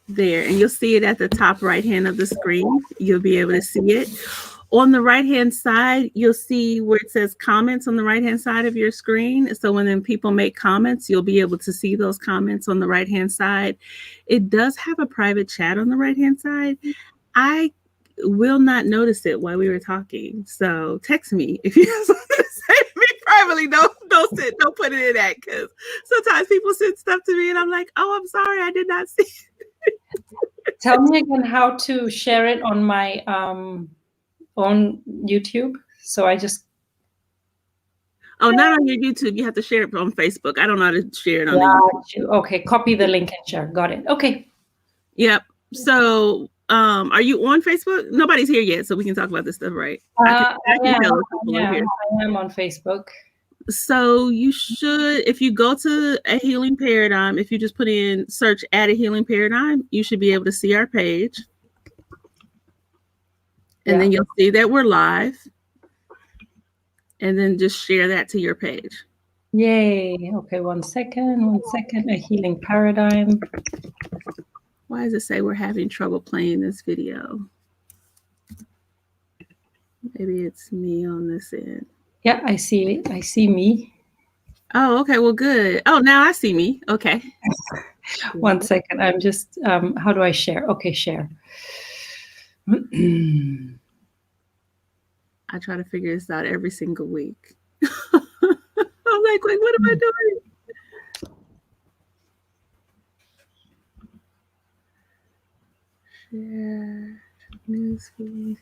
there, and you'll see it at the top right hand of the screen. You'll be able to see it. On the right hand side, you'll see where it says comments on the right hand side of your screen. So when then people make comments, you'll be able to see those comments on the right hand side. It does have a private chat on the right hand side. I will not notice it while we were talking. So text me if you have something to say to me privately. Don't put it in that, because sometimes people send stuff to me and I'm like, oh, I'm sorry, I did not see it. Tell me again how to share it on my on YouTube. So I just not on your YouTube. You have to share it on Facebook. I don't know how to share it on the YouTube. Okay, copy the link and share. Got it. Okay. Yep. So are you on Facebook? Nobody's here yet, so we can talk about this stuff, right? I am on Facebook. So you should, if you go to A Healing Paradigm, if you just put in search Add a Healing Paradigm, you should be able to see our page. And then you'll see that we're live. And then just share that to your page. Yay. Okay, one second. A Healing Paradigm. Why does it say we're having trouble playing this video? Maybe it's me on this end. Yeah, I see it. I see me. Oh, okay. Well, good. Oh, now I see me. Okay. 1 second. I'm just, how do I share? Okay, share. I try to figure this out every single week. I'm like, wait, what am I doing? Share newsfeed.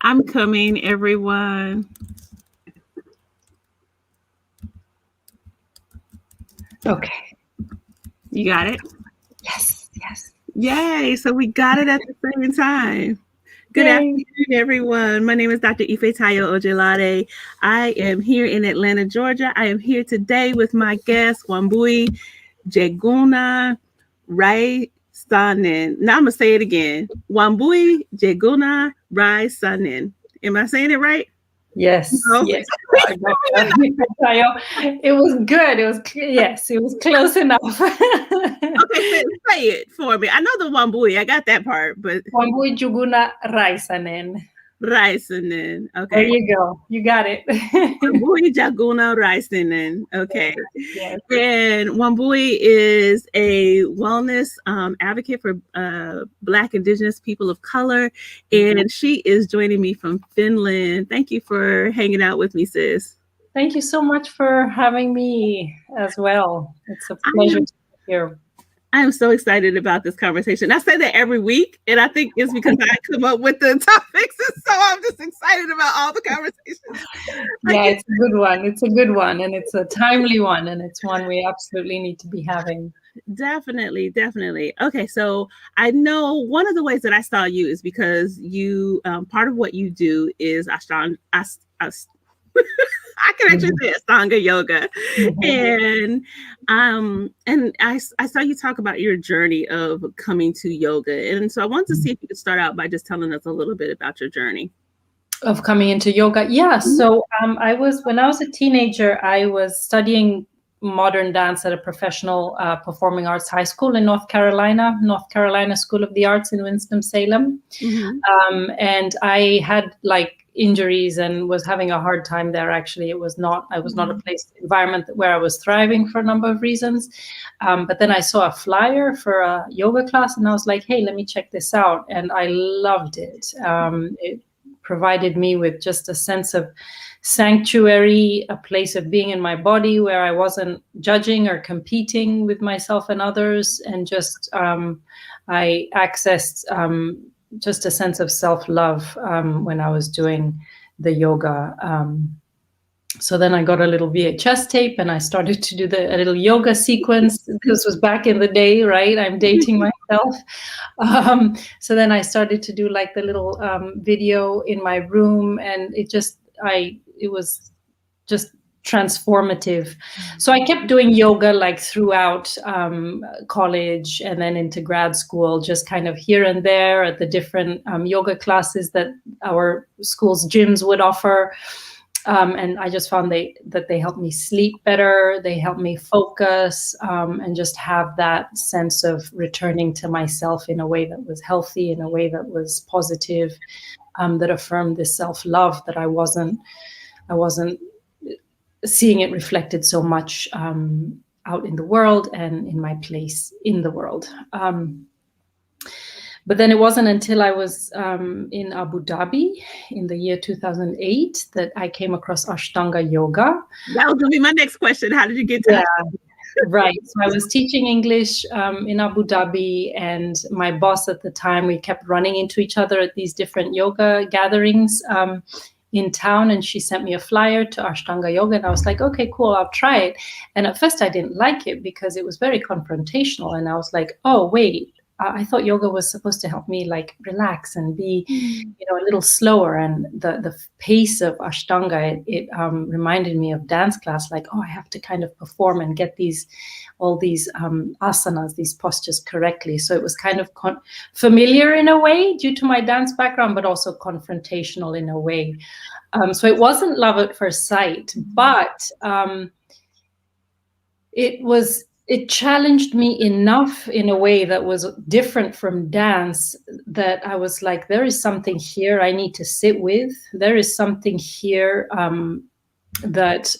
I'm coming, everyone. Okay. You got it? Yes. Yay. So we got it at the same time. Good afternoon, everyone. My name is Dr. Ifetayo Ojelade. I am here in Atlanta, Georgia. I am here today with my guest, Wambui Njuguna-Räisänen. Now I'm going to say it again. Wambui Njuguna-Räisänen. Am I saying it right? Yes. No? Yes. It was good. It was close enough. Okay, say it for me. I know the Wambui. I got that part, but Wambui Njuguna-Räisänen. Räisänen. Okay. There you go. You got it. Wambui Njuguna-Räisänen. Okay. Yes. And Wambui is a wellness advocate for Black Indigenous people of color. And she is joining me from Finland. Thank you for hanging out with me, sis. Thank you so much for having me as well. It's a pleasure to be here. I am so excited about this conversation. I say that every week, and I think it's because I come up with the topics, and so I'm just excited about all the conversations. Yeah, it's a good one. It's a good one, and it's a timely one, and it's one we absolutely need to be having. Definitely. Okay, so I know one of the ways that I saw you is because you, part of what you do is I can actually say Ashtanga yoga. And I saw you talk about your journey of coming to yoga. And so I wanted to see if you could start out by just telling us a little bit about your journey. Of coming into yoga. Yeah. So when I was a teenager, I was studying modern dance at a professional performing arts high school in North Carolina School of the Arts in Winston-Salem. And I had injuries and was having a hard time there. Actually, I was not a environment where I was thriving for a number of reasons. But then I saw a flyer for a yoga class and I was like, hey, let me check this out. And I loved it. It provided me with just a sense of sanctuary, a place of being in my body where I wasn't judging or competing with myself and others. And just, I accessed just a sense of self-love when I was doing the yoga. So then I got a little VHS tape and I started to do a little yoga sequence. This was back in the day, right? I'm dating myself. So then I started to do the little video in my room, and it was just transformative. So I kept doing yoga throughout college and then into grad school, just kind of here and there at the different yoga classes that our school's gyms would offer. And I just found that they helped me sleep better. They helped me focus, and just have that sense of returning to myself in a way that was healthy, in a way that was positive, that affirmed this self-love that I wasn't seeing it reflected so much out in the world and in my place in the world. But then it wasn't until I was in Abu Dhabi in the year 2008 that I came across Ashtanga yoga. That was going to be my next question. How did you get to that? Right. So I was teaching English in Abu Dhabi, and my boss at the time, we kept running into each other at these different yoga gatherings in town, and she sent me a flyer to Ashtanga yoga, and I was like, okay, cool, I'll try it. And at first I didn't like it because it was very confrontational, and I was like, oh, wait, I thought yoga was supposed to help me like relax and be, a little slower. And the pace of Ashtanga, it reminded me of dance class. Like, oh, I have to kind of perform and get all these asanas, these postures correctly. So it was kind of familiar in a way due to my dance background, but also confrontational in a way. So it wasn't love at first sight, but it challenged me enough in a way that was different from dance that I was like, there is something here I need to sit with. There is something here that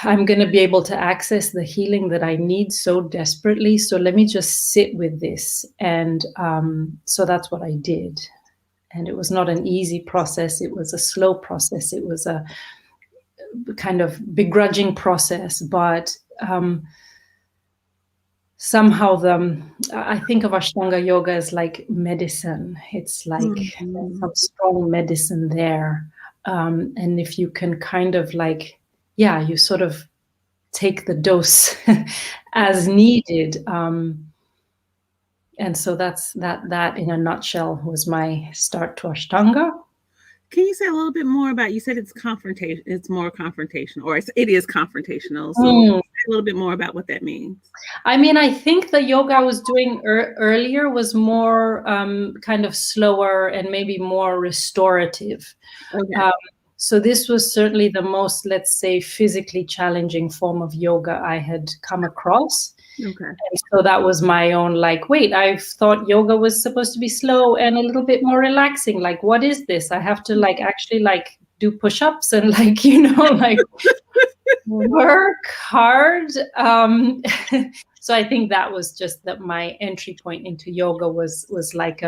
I'm going to be able to access the healing that I need so desperately. So let me just sit with this. And so that's what I did. And it was not an easy process. It was a slow process. It was a kind of begrudging process, but somehow I think of Ashtanga yoga as like medicine. It's like some strong medicine there, and if you can kind of like, you sort of take the dose as needed, and so that's that in a nutshell was my start to Ashtanga. Can you say a little bit more about, you said it's confrontation, it's more confrontational, or it is confrontational. So a little bit more about what that means. I mean, I think the yoga I was doing earlier was more kind of slower and maybe more restorative. Okay. So this was certainly the most, let's say, physically challenging form of yoga I had come across. Okay. And so that was my own, like, wait, I thought yoga was supposed to be slow and a little bit more relaxing. Like, what is this? I have to like actually like do push-ups and like, like work hard. So I think that was just that my entry point into yoga was like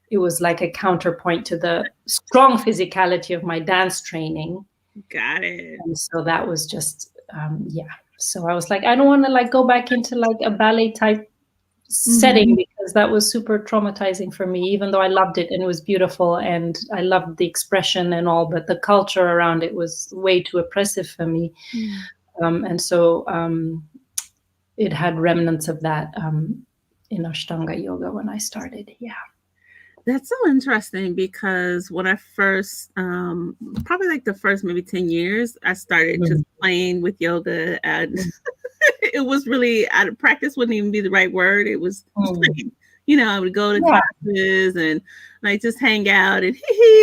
it was like a counterpoint to the strong physicality of my dance training. Got it. And so that was just So I was like, I don't want to like go back into like a ballet type setting because that was super traumatizing for me, even though I loved it and it was beautiful and I loved the expression and all, but the culture around it was way too oppressive for me. And so it had remnants of that in Ashtanga yoga when I started. Yeah. That's so interesting because when I first, probably like the first maybe 10 years, I started just playing with yoga, and it was really, out of practice wouldn't even be the right word. It was playing. I would go to classes and like just hang out and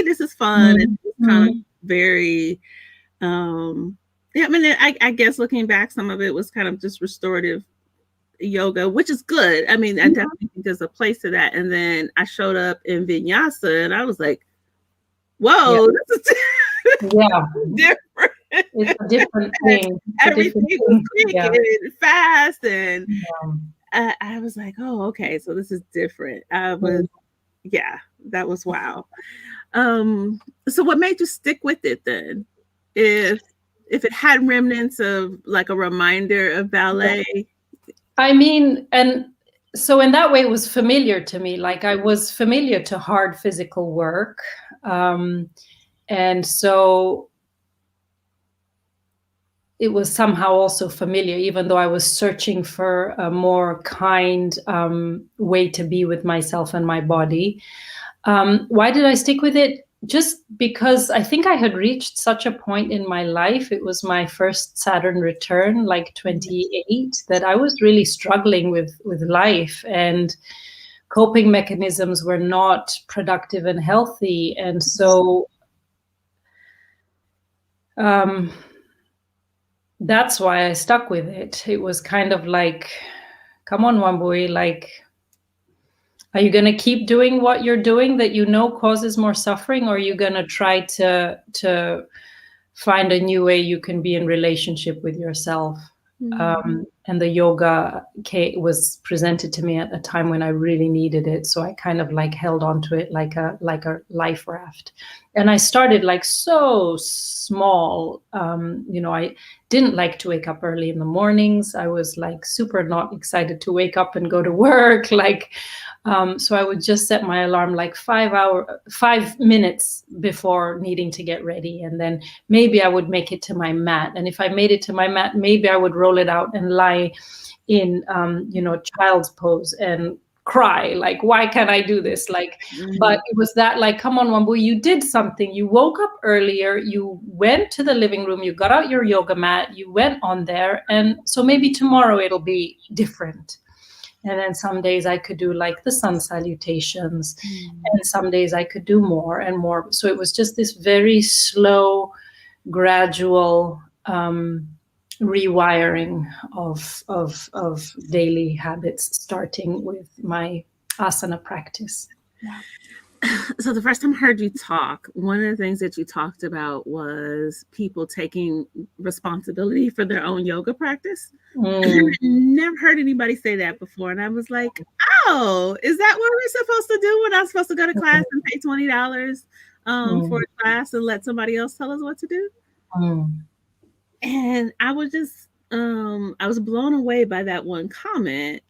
this is fun. And it was kind of very, I mean, I guess looking back, some of it was kind of just restorative yoga, which is good. I mean, I definitely think there's a place to that. And then I showed up in vinyasa and I was like, whoa, this is different. It's a different thing. Everything was quick and fast. And I was like, oh, okay, so this is different. I was, that was wow. So what made you stick with it then? If it had remnants of like a reminder of ballet? I mean, and so in that way, it was familiar to me. Like I was familiar to hard physical work. And so it was somehow also familiar, even though I was searching for a more kind way to be with myself and my body. Why did I stick with it? Just because I think I had reached such a point in my life, it was my first Saturn return, like 28, that I was really struggling with life, and coping mechanisms were not productive and healthy. And so That's why I stuck with it. It was kind of like, come on, Wambui, like, are you going to keep doing what you're doing that you know causes more suffering, or are you going to try to find a new way you can be in relationship with yourself? And the yoga was presented to me at a time when I really needed it. So I kind of like held on to it like a life raft. And I started like so small. I didn't like to wake up early in the mornings. I was like super not excited to wake up and go to work. So I would just set my alarm like 5 minutes before needing to get ready. And then maybe I would make it to my mat. And if I made it to my mat, maybe I would roll it out and lie in, child's pose and cry. Like, why can't I do this? But it was that like, come on, Wambui, you did something. You woke up earlier. You went to the living room. You got out your yoga mat. You went on there. And so maybe tomorrow it'll be different. And then some days I could do like the sun salutations, and some days I could do more and more. So it was just this very slow, gradual rewiring of daily habits, starting with my asana practice. Yeah. So the first time I heard you talk, one of the things that you talked about was people taking responsibility for their own yoga practice. I never heard anybody say that before. And I was like, oh, is that what we're supposed to do? We're not supposed to go to class and pay $20 for a class and let somebody else tell us what to do? And I was just, I was blown away by that one comment.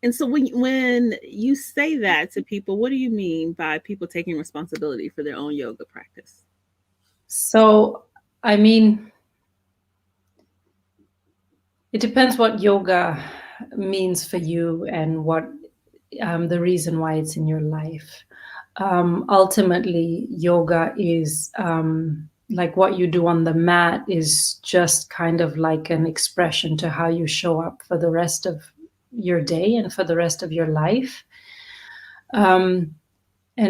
And so when you say that to people, what do you mean by people taking responsibility for their own yoga practice? So, I mean, it depends what yoga means for you and what the reason why it's in your life. Ultimately, yoga is like what you do on the mat is just kind of like an expression to how you show up for the rest of your day and for the rest of your life. And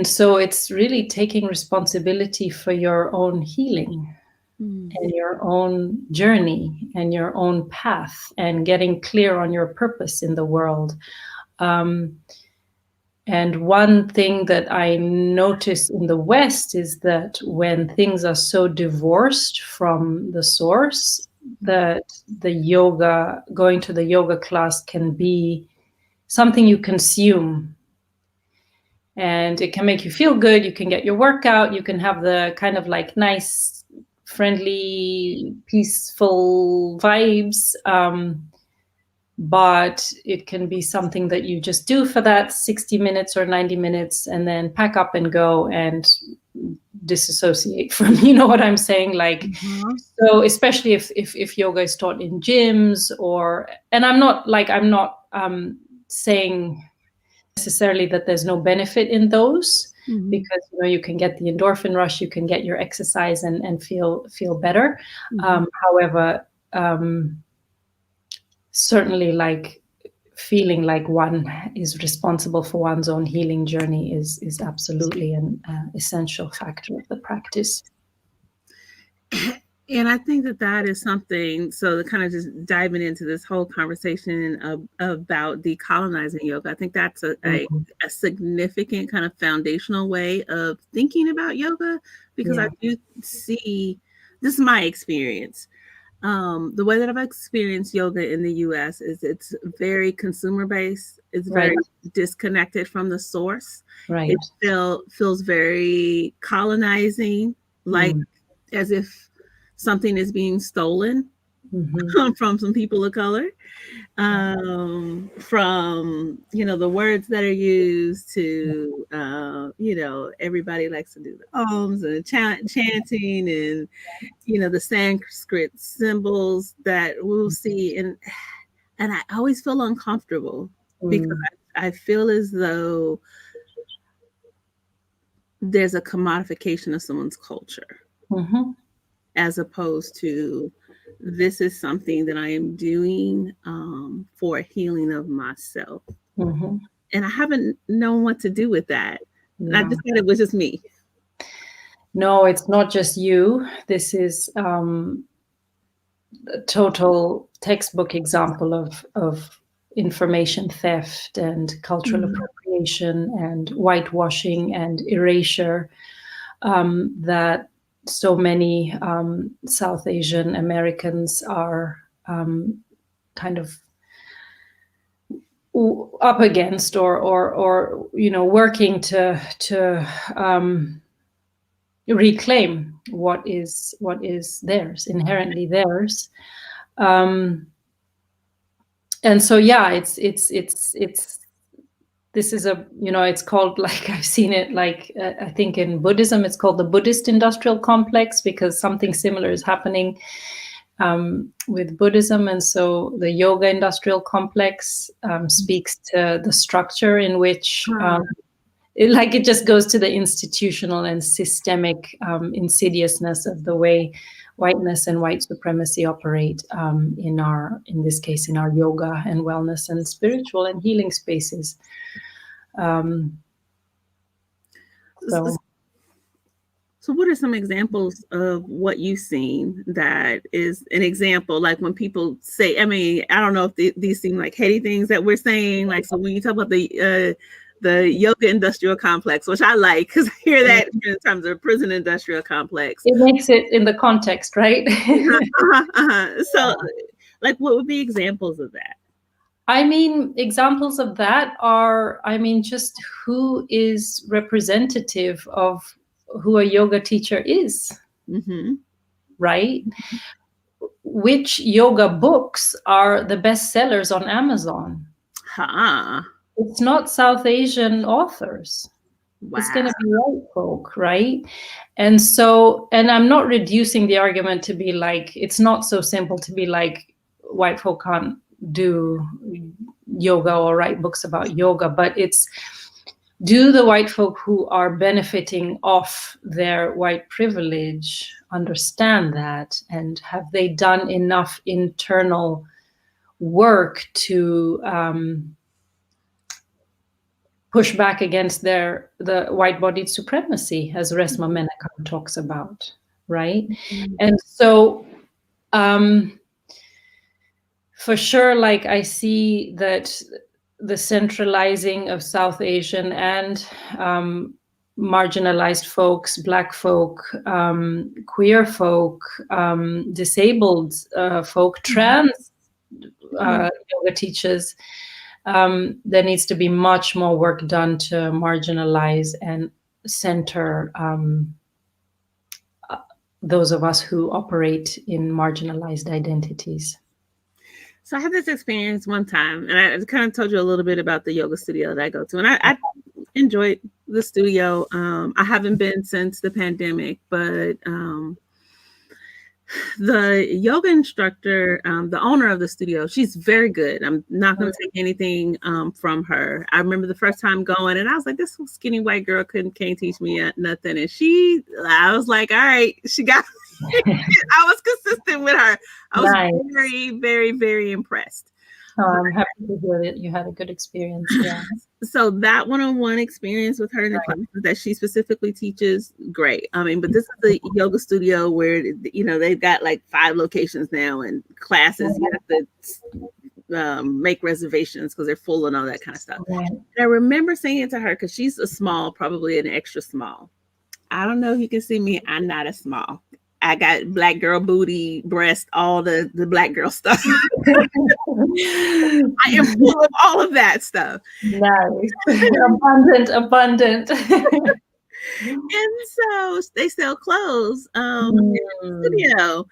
so it's really taking responsibility for your own healing and your own journey and your own path and getting clear on your purpose in the world. And one thing that I notice in the West is that when things are so divorced from the source, that the yoga, going to the yoga class can be something you consume. And it can make you feel good. You can get your workout. You can have the kind of like nice, friendly, peaceful vibes. But it can be something that you just do for that 60 minutes or 90 minutes and then pack up and go and disassociate from, you know what I'm saying? Like, so especially if yoga is taught in gyms and I'm not saying necessarily that there's no benefit in those, because you can get the endorphin rush, you can get your exercise and feel better. However, certainly like feeling like one is responsible for one's own healing journey is absolutely an essential factor of the practice. And I think that is something, so kind of just diving into this whole conversation about decolonizing yoga, I think that's a significant kind of foundational way of thinking about yoga, because I do see, this is my experience. The way that I've experienced yoga in the US is it's very consumer based. It's very disconnected from the source. It feels very colonizing, like as if something is being stolen from some people of color, from, the words that are used to, everybody likes to do the ohms and chanting and, the Sanskrit symbols that we'll see. And I always feel uncomfortable because I feel as though there's a commodification of someone's culture, as opposed to this is something that I am doing for a healing of myself. And I haven't known what to do with that. I just thought it was just me. No, it's not just you. This is a total textbook example of information theft and cultural appropriation and whitewashing and erasure that so many South Asian Americans are kind of up against, or working to reclaim what is theirs, inherently theirs. And so it's this is it's called, like, I've seen it, like I think in Buddhism it's called the Buddhist industrial complex, because something similar is happening with Buddhism. And so the yoga industrial complex speaks to the structure in which it just goes to the institutional and systemic insidiousness of the way whiteness and white supremacy operate in this case, in our yoga and wellness and spiritual and healing spaces. So what are some examples of what you've seen that is an example? Like when people say, I mean, I don't know if these seem like heady things that we're saying. Like, so when you talk about the yoga industrial complex, which I like, because I hear that in terms of prison industrial complex. It makes it in the context, right? So, like, what would be examples of that? I mean, examples of that are, just who is representative of who a yoga teacher is, right? Which yoga books are the best sellers on Amazon? It's not South Asian authors. Wow. It's going to be white folk, right? And so, and I'm not reducing the argument to be like, it's not so simple to be like, white folk can't do yoga or write books about yoga, but it's, do the white folk who are benefiting off their white privilege understand that? And have they done enough internal work to push back against the white-bodied supremacy, as Resmaa Menakem talks about, right? And so for sure, like, I see that the centralizing of South Asian and marginalized folks, Black folk, queer folk, disabled folk, trans yoga teachers, there needs to be much more work done to marginalize and center those of us who operate in marginalized identities. So I had this experience one time, and I kind of told you a little bit about the yoga studio that I go to, and I enjoyed the studio. I haven't been since the pandemic, but the yoga instructor, the owner of the studio, she's very good. I'm not going to take anything from her. I remember the first time going, and I was like, this skinny white girl can't teach me nothing. And I was like, all right, she got I was consistent with her. I was very, very, very impressed. Oh, I'm happy to hear that you had a good experience. Yeah. So that one-on-one experience with her in the classes that she specifically teaches, great. I mean, but this is the yoga studio where, they've got like 5 locations now, and classes, you have to make reservations because they're full and all that kind of stuff. And I remember saying to her, because she's a small, probably an extra small. I don't know if you can see me. I'm not a small. I got Black girl booty, breast, all the Black girl stuff. I am full of all of that stuff. Nice. Abundant. And so they sell clothes in the studio.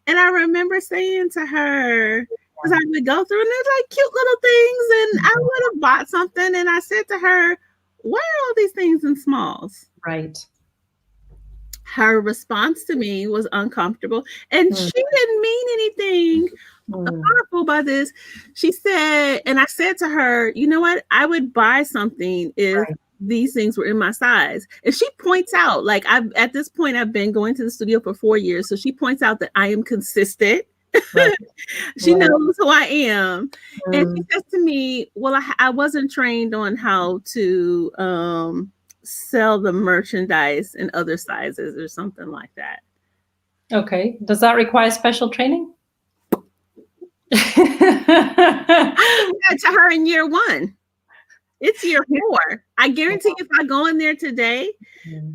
And I remember saying to her, because I would go through and there's like cute little things, and I would have bought something. And I said to her, why are all these things in smalls? Right. Her response to me was uncomfortable, and she didn't mean anything harmful by this. She said, and I said to her, you know what? I would buy something if these things were in my size. And she points out, like, at this point, I've been going to the studio for 4 years. So she points out that I am consistent. She knows who I am. And she says to me, well, I wasn't trained on how to sell the merchandise in other sizes or something like that. Okay. Does that require special training? I did that to her in year 1. It's year 4. I guarantee if I go in there today,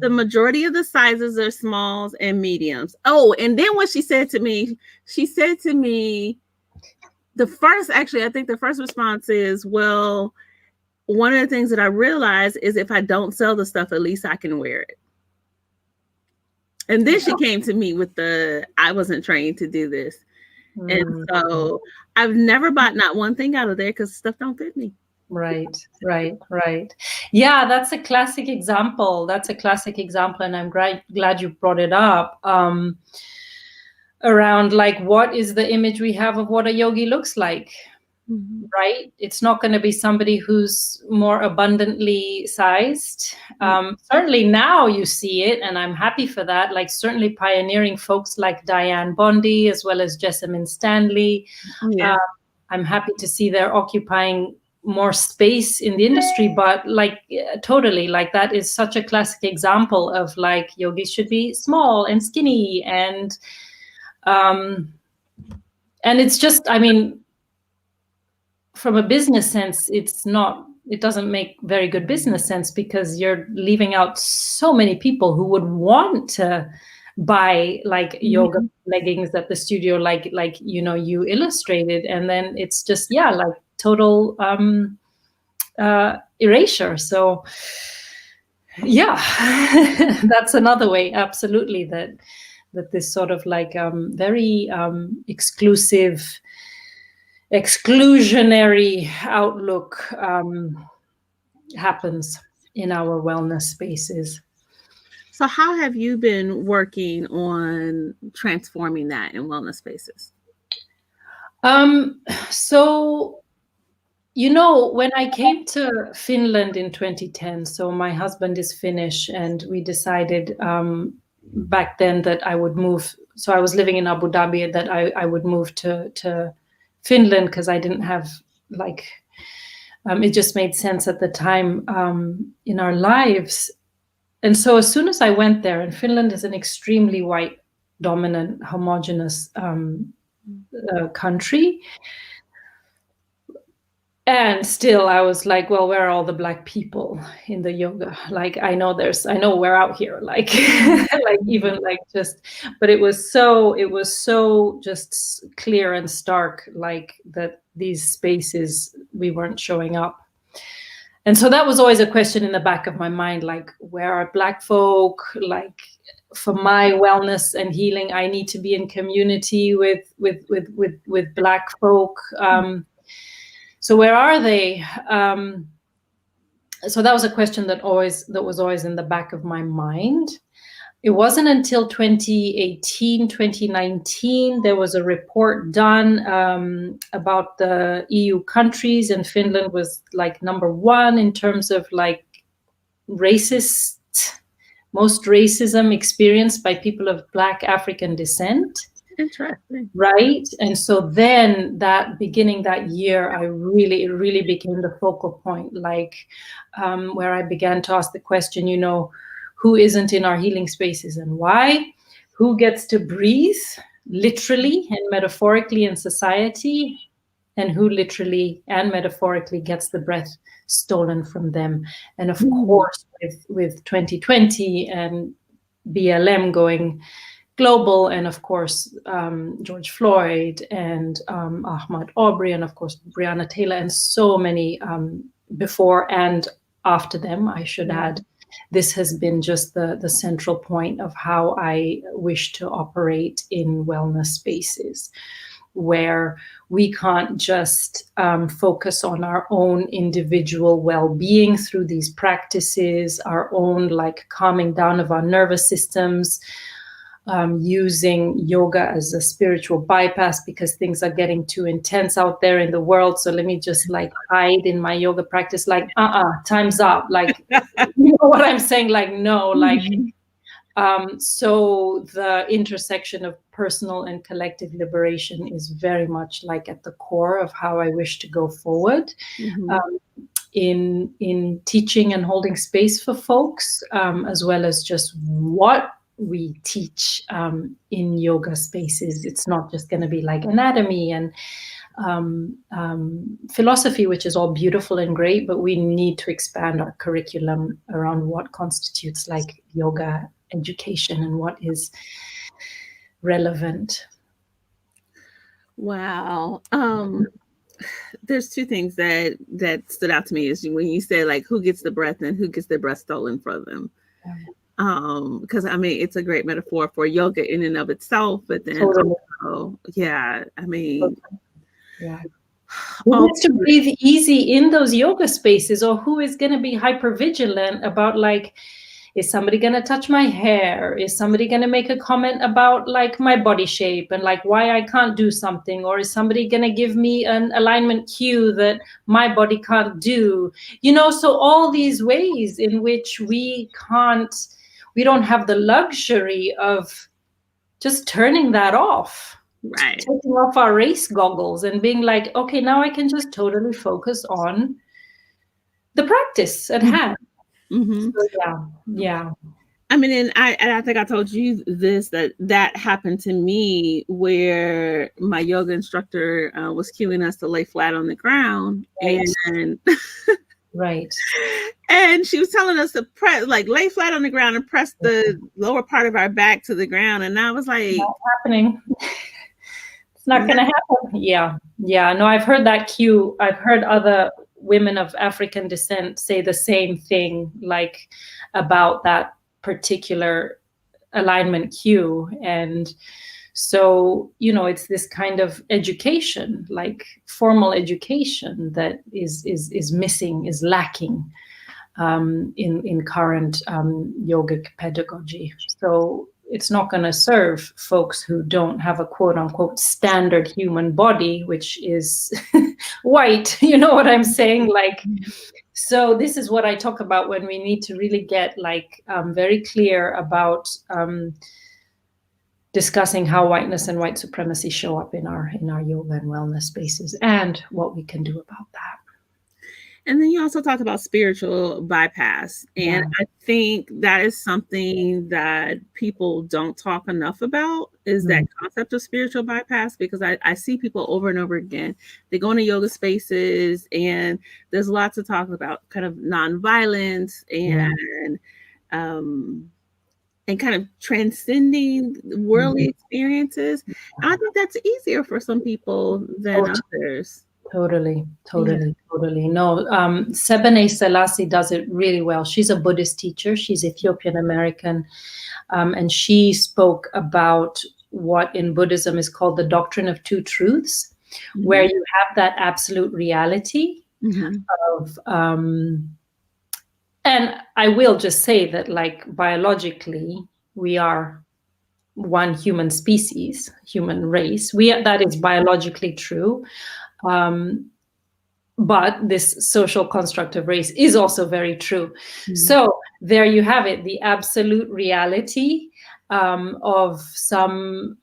the majority of the sizes are smalls and mediums. Oh, and then what she said to me, I think the first response is, well, one of the things that I realized is if I don't sell the stuff, at least I can wear it. And then she came to me with I wasn't trained to do this. And so I've never bought not one thing out of there because stuff don't fit me. Right. Yeah, that's a classic example. And I'm glad you brought it up. Around like, what is the image we have of what a yogi looks like? Mm-hmm. Right? It's not going to be somebody who's more abundantly sized. Certainly now you see it, and I'm happy for that. Like certainly pioneering folks like Diane Bondi, as well as Jessamine Stanley. Yeah. I'm happy to see they're occupying more space in the industry, but like totally, like that is such a classic example of like yogis should be small and skinny and it's just, I mean, from a business sense, it doesn't make very good business sense because you're leaving out so many people who would want to buy like yoga leggings at the studio, like you illustrated, and then it's just like total erasure. So that's another way, absolutely, that this sort of like very exclusive, exclusionary outlook happens in our wellness spaces. So how have you been working on transforming that in wellness spaces? So, when I came to Finland in 2010, so my husband is Finnish, and we decided back then that I would move. So I was living in Abu Dhabi, and that I would move to Finland because I didn't have it just made sense at the time in our lives. And so as soon as I went there, and Finland is an extremely white, dominant, homogenous country. And still I was like, well, where are all the Black people in the yoga? Like, I know we're out here, like, like even like just, but it was so just clear and stark, like that these spaces, we weren't showing up. And so that was always a question in the back of my mind, like, where are Black folk? Like, for my wellness and healing, I need to be in community with Black folk. So where are they? So that was a question that was always in the back of my mind. It wasn't until 2018, 2019, there was a report done about the EU countries, and Finland was like number 1 in terms of like most racism experienced by people of Black African descent. Interesting. Right. And so then beginning that year, it really became the focal point, like where I began to ask the question, who isn't in our healing spaces and why? Who gets to breathe literally and metaphorically in society, and who literally and metaphorically gets the breath stolen from them? And of course, with 2020 and BLM going global, and of course George Floyd and Ahmaud Arbery, and of course Breonna Taylor, and so many before and after them, I should add. This has been just the central point of how I wish to operate in wellness spaces, where we can't just focus on our own individual well-being through these practices, our own like calming down of our nervous systems, using yoga as a spiritual bypass because things are getting too intense out there in the world. So let me just like hide in my yoga practice, like, time's up. Like, you know what I'm saying? Like, no, like, so the intersection of personal and collective liberation is very much like at the core of how I wish to go forward. in teaching and holding space for folks, as well as just what we teach in yoga spaces. It's not just going to be like anatomy and philosophy, which is all beautiful and great, but we need to expand our curriculum around what constitutes like yoga education and what is relevant. Wow. There's two things that stood out to me is when you say like who gets the breath and who gets their breath stolen from them. Because I mean it's a great metaphor for yoga in and of itself, but then also, yeah, I mean, yeah. Who needs to breathe easy in those yoga spaces, or who is going to be hypervigilant about like, is somebody going to touch my hair? Is somebody going to make a comment about like my body shape and like why I can't do something? Or is somebody going to give me an alignment cue that my body can't do? You know, so all these ways in which we don't have the luxury of just turning that off. Right. Taking off our race goggles and being like, okay, now I can just totally focus on the practice at hand. Mm-hmm. So, yeah. I mean, and I think I told you this, that happened to me where my yoga instructor was cueing us to lay flat on the ground, right. and right. And she was telling us to press, like, lay flat on the ground and press the lower part of our back to the ground, and I was like, not happening. It's not going to happen. Yeah. No, I've heard that cue. I've heard other women of African descent say the same thing, like about that particular alignment cue. And so, you know, it's this kind of education, like formal education, that is missing, is lacking in current yogic pedagogy. So it's not going to serve folks who don't have a quote unquote standard human body, which is white. You know what I'm saying? Like, so this is what I talk about when we need to really get like very clear about discussing how whiteness and white supremacy show up in our yoga and wellness spaces and what we can do about that. And then you also talk about spiritual bypass. And I think that is something that people don't talk enough about, is that concept of spiritual bypass, because I see people over and over again. They go into yoga spaces and there's lots of talk about kind of nonviolence and kind of transcending worldly experiences. And I think that's easier for some people than others. Totally. No, Sebene Selassie does it really well. She's a Buddhist teacher. She's Ethiopian American. And she spoke about what in Buddhism is called the doctrine of two truths, where you have that absolute reality of, and I will just say that, like, biologically, we are one human species, human race. That is biologically true. But this social construct of race is also very true. So there you have it, the absolute reality of some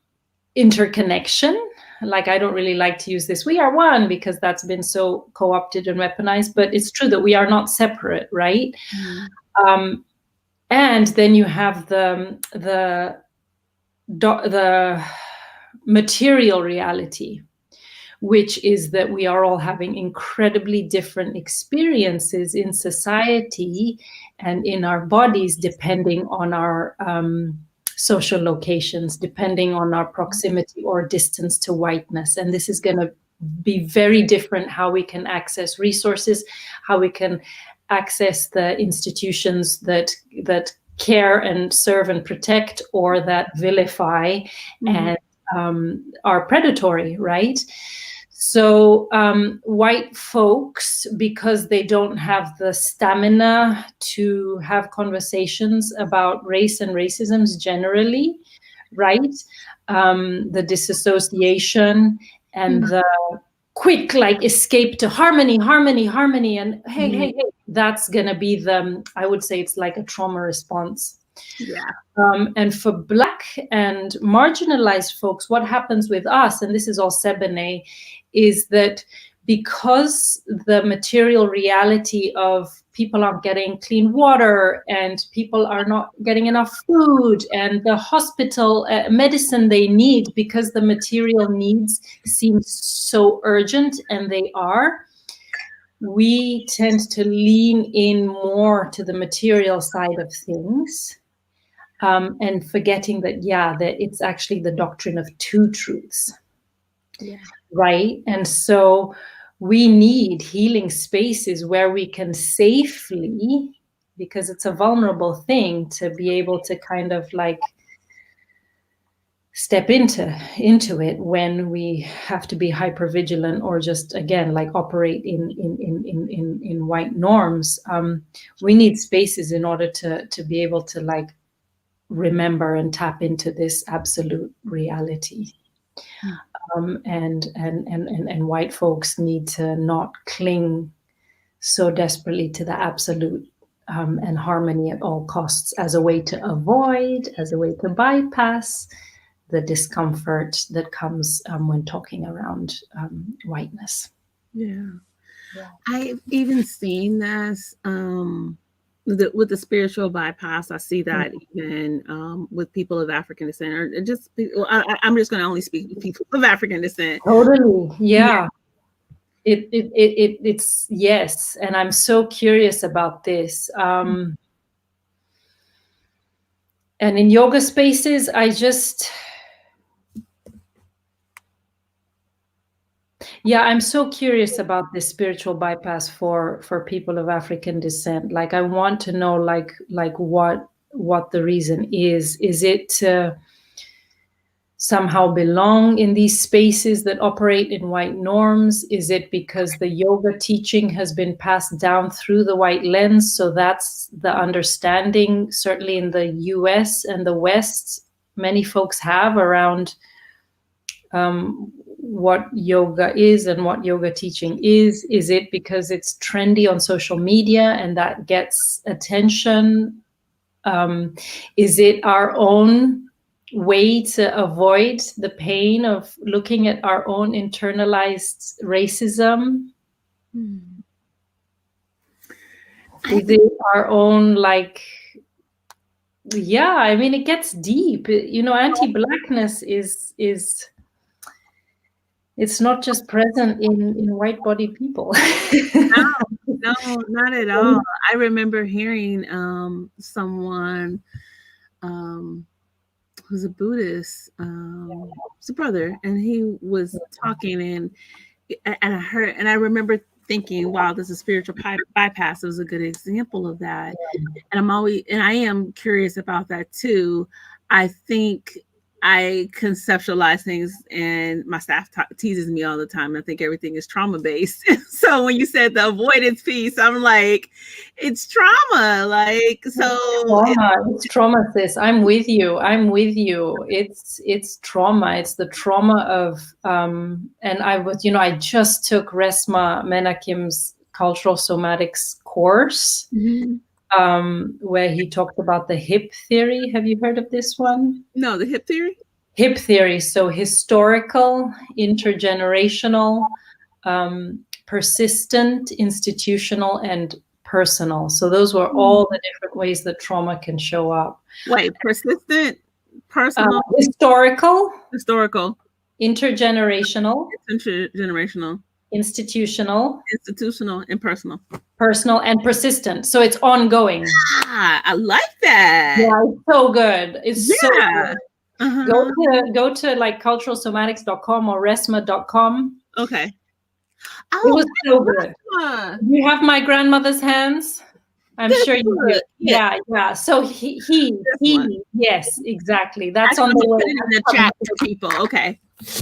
interconnection. Like, I don't really like to use this, we are one, because that's been so co-opted and weaponized, but it's true that we are not separate, right? And then you have the material reality, which is that we are all having incredibly different experiences in society and in our bodies, depending on our social locations, depending on our proximity or distance to whiteness. And this is going to be very different how we can access resources, how we can access the institutions that care and serve and protect, or that vilify and are predatory, right? So white folks, because they don't have the stamina to have conversations about race and racisms generally, right? The disassociation and the quick, like, escape to harmony, and hey, that's gonna be I would say it's like a trauma response. And for Black and marginalized folks, what happens with us, and this is all Sebene, is that because the material reality of people aren't getting clean water and people are not getting enough food and the hospital medicine they need, because the material needs seem so urgent, and they are, we tend to lean in more to the material side of things, and forgetting that, that it's actually the doctrine of two truths. Yeah. Right? And so we need healing spaces where we can safely, because it's a vulnerable thing, to be able to kind of like step into it when we have to be hyper vigilant, or just, again, like operate in white norms. We need spaces in order to be able to like remember and tap into this absolute reality. And white folks need to not cling so desperately to the absolute and harmony at all costs, as a way to avoid, as a way to bypass the discomfort that comes when talking around whiteness. Yeah. I've even seen this with the spiritual bypass. I see that even with people of African descent, or just I'm just going to only speak with people of African descent. Totally, yeah. It's yes, and I'm so curious about this. And in yoga spaces, I'm so curious about this spiritual bypass for people of African descent. Like, I want to know like what the reason is. Is it to somehow belong in these spaces that operate in white norms? Is it because the yoga teaching has been passed down through the white lens? So that's the understanding, certainly in the US and the West, many folks have around what yoga is and what yoga teaching is. Is it because it's trendy on social media and that gets attention? Is it our own way to avoid the pain of looking at our own internalized racism? Is it our own, like, I mean, it gets deep. Anti-Blackness is it's not just present in white-bodied people. No, not at all. I remember hearing someone who's a Buddhist, it's a brother, and he was talking, and I remember thinking, wow, this is spiritual bypass. It was a good example of that. And I am curious about that too. I think I conceptualize things, and my staff teases me all the time. I think everything is trauma based. So when you said the avoidance piece, I'm like, it's trauma. Like, so it's trauma, sis. I'm with you. It's trauma. It's the trauma of and I just took Resma Menakem's cultural somatics course. Where he talked about the hip theory. Have you heard of this one? No, the hip theory? Hip theory. So historical, intergenerational, persistent, institutional, and personal. So those were all the different ways that trauma can show up. Wait, persistent, personal, historical, intergenerational, institutional, and personal. Personal and persistent. So it's ongoing. I like that. Yeah, it's so good. It's so good. Go to like culturalsomatics.com or resma.com. Okay. It was so good. You have my grandmother's hands? I'm sure you do. Yeah. So he yes, exactly. That's on the way. Put it in the chat for people. Okay.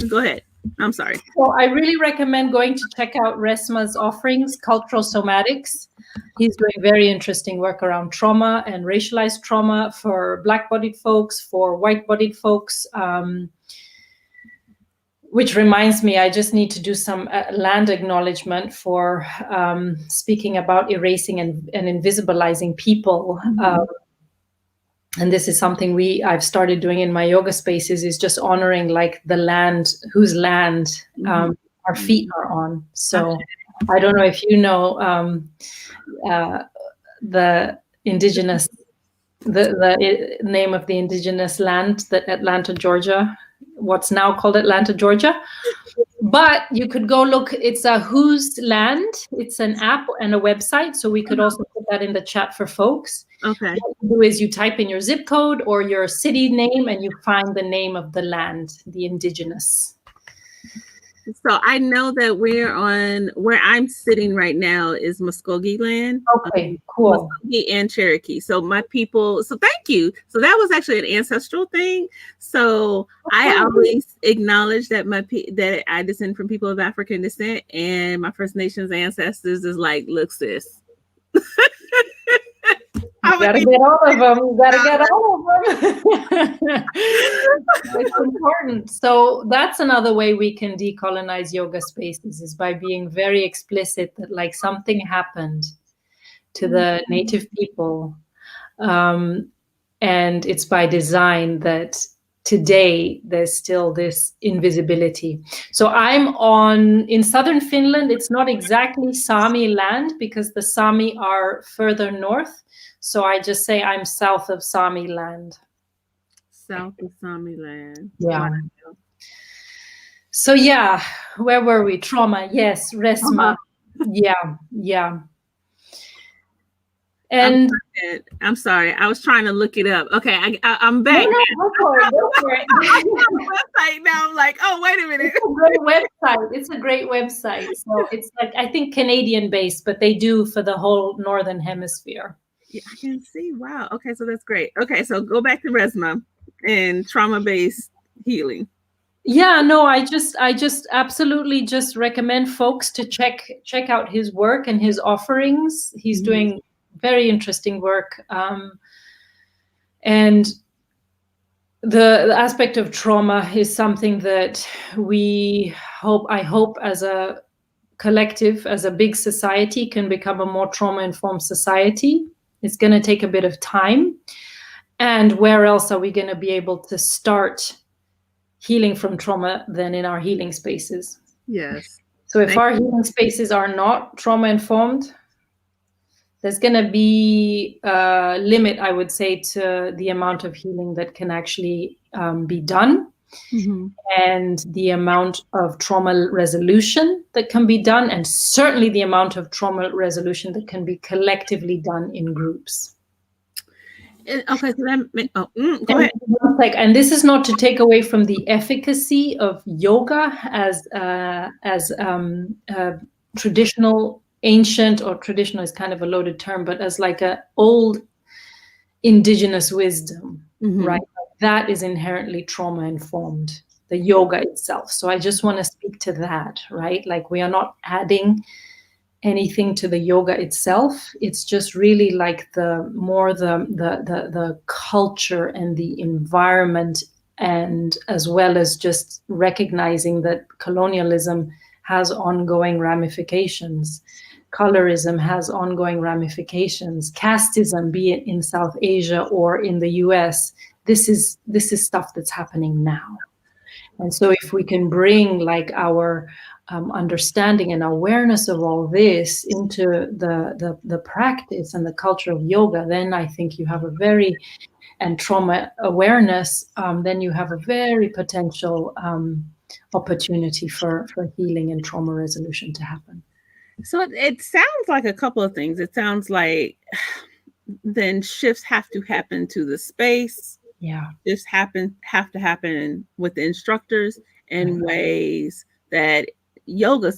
Go ahead. I'm sorry. So I really recommend going to check out Resma's offerings, Cultural Somatics. He's doing very interesting work around trauma and racialized trauma for Black-bodied folks, for white-bodied folks. Which reminds me, I just need to do some land acknowledgement for speaking about erasing and invisibilizing people. And this is something I've started doing in my yoga spaces, is just honoring like the land, whose land our feet are on. So I don't know if you know the indigenous, the name of the indigenous land, that Atlanta, Georgia, what's now called Atlanta, Georgia. But you could go look, it's a Whose Land. It's an app and a website. So we could also put that in the chat for folks. Okay. What you do is you type in your zip code or your city name and you find the name of the land, the indigenous. So I know that we're on, where I'm sitting right now is Muskogee land. Okay, cool. Muskogee and Cherokee. So my people, so thank you. So that was actually an ancestral thing. So I always acknowledge that that I descend from people of African descent, and my First Nations ancestors is like, look, sis. You gotta get all of them. You gotta get all of them. It's important. So that's another way we can decolonize yoga spaces, is by being very explicit that like something happened to the native people. And it's by design that today there's still this invisibility. So I'm in southern Finland. It's not exactly Sami land because the Sami are further north. So I just say I'm south of Sami land. South of Sami land. Yeah. Wow. So yeah, where were we? Trauma. Yes. Resma. Yeah. And I'm sorry, I was trying to look it up. Okay, I'm back. No, go for it. I'm on the website now. I'm like, oh, wait a minute. It's a great website. So it's like, I think Canadian based, but they do for the whole Northern Hemisphere. Yeah, I can see. Wow. Okay, so that's great. Okay, so go back to Resma and trauma-based healing. Yeah, no, I just absolutely just recommend folks to check out his work and his offerings. He's doing very interesting work. And the aspect of trauma is something that I hope as a collective, as a big society, can become a more trauma-informed society. It's going to take a bit of time. And where else are we going to be able to start healing from trauma than in our healing spaces? Yes. So if our healing spaces are not trauma-informed, there's going to be a limit, I would say, to the amount of healing that can actually be done. Mm-hmm. And the amount of trauma resolution that can be done, and certainly the amount of trauma resolution that can be collectively done in groups. Okay, so that go ahead. And this is not to take away from the efficacy of yoga as traditional, ancient, or traditional is kind of a loaded term, but as like a old indigenous wisdom, right? That is inherently trauma informed, the yoga itself. So I just want to speak to that, right? Like we are not adding anything to the yoga itself. It's just really like the culture and the environment, and as well as just recognizing that colonialism has ongoing ramifications. Colorism has ongoing ramifications. Casteism, be it in South Asia or in the US, this is stuff that's happening now. And so if we can bring like our understanding and awareness of all this into the practice and the culture of yoga, then I think you have and trauma awareness, then you have a very potential opportunity for healing and trauma resolution to happen. So it sounds like a couple of things. It sounds like then shifts have to happen to the space. Yeah. Shifts have to happen with the instructors in ways that yoga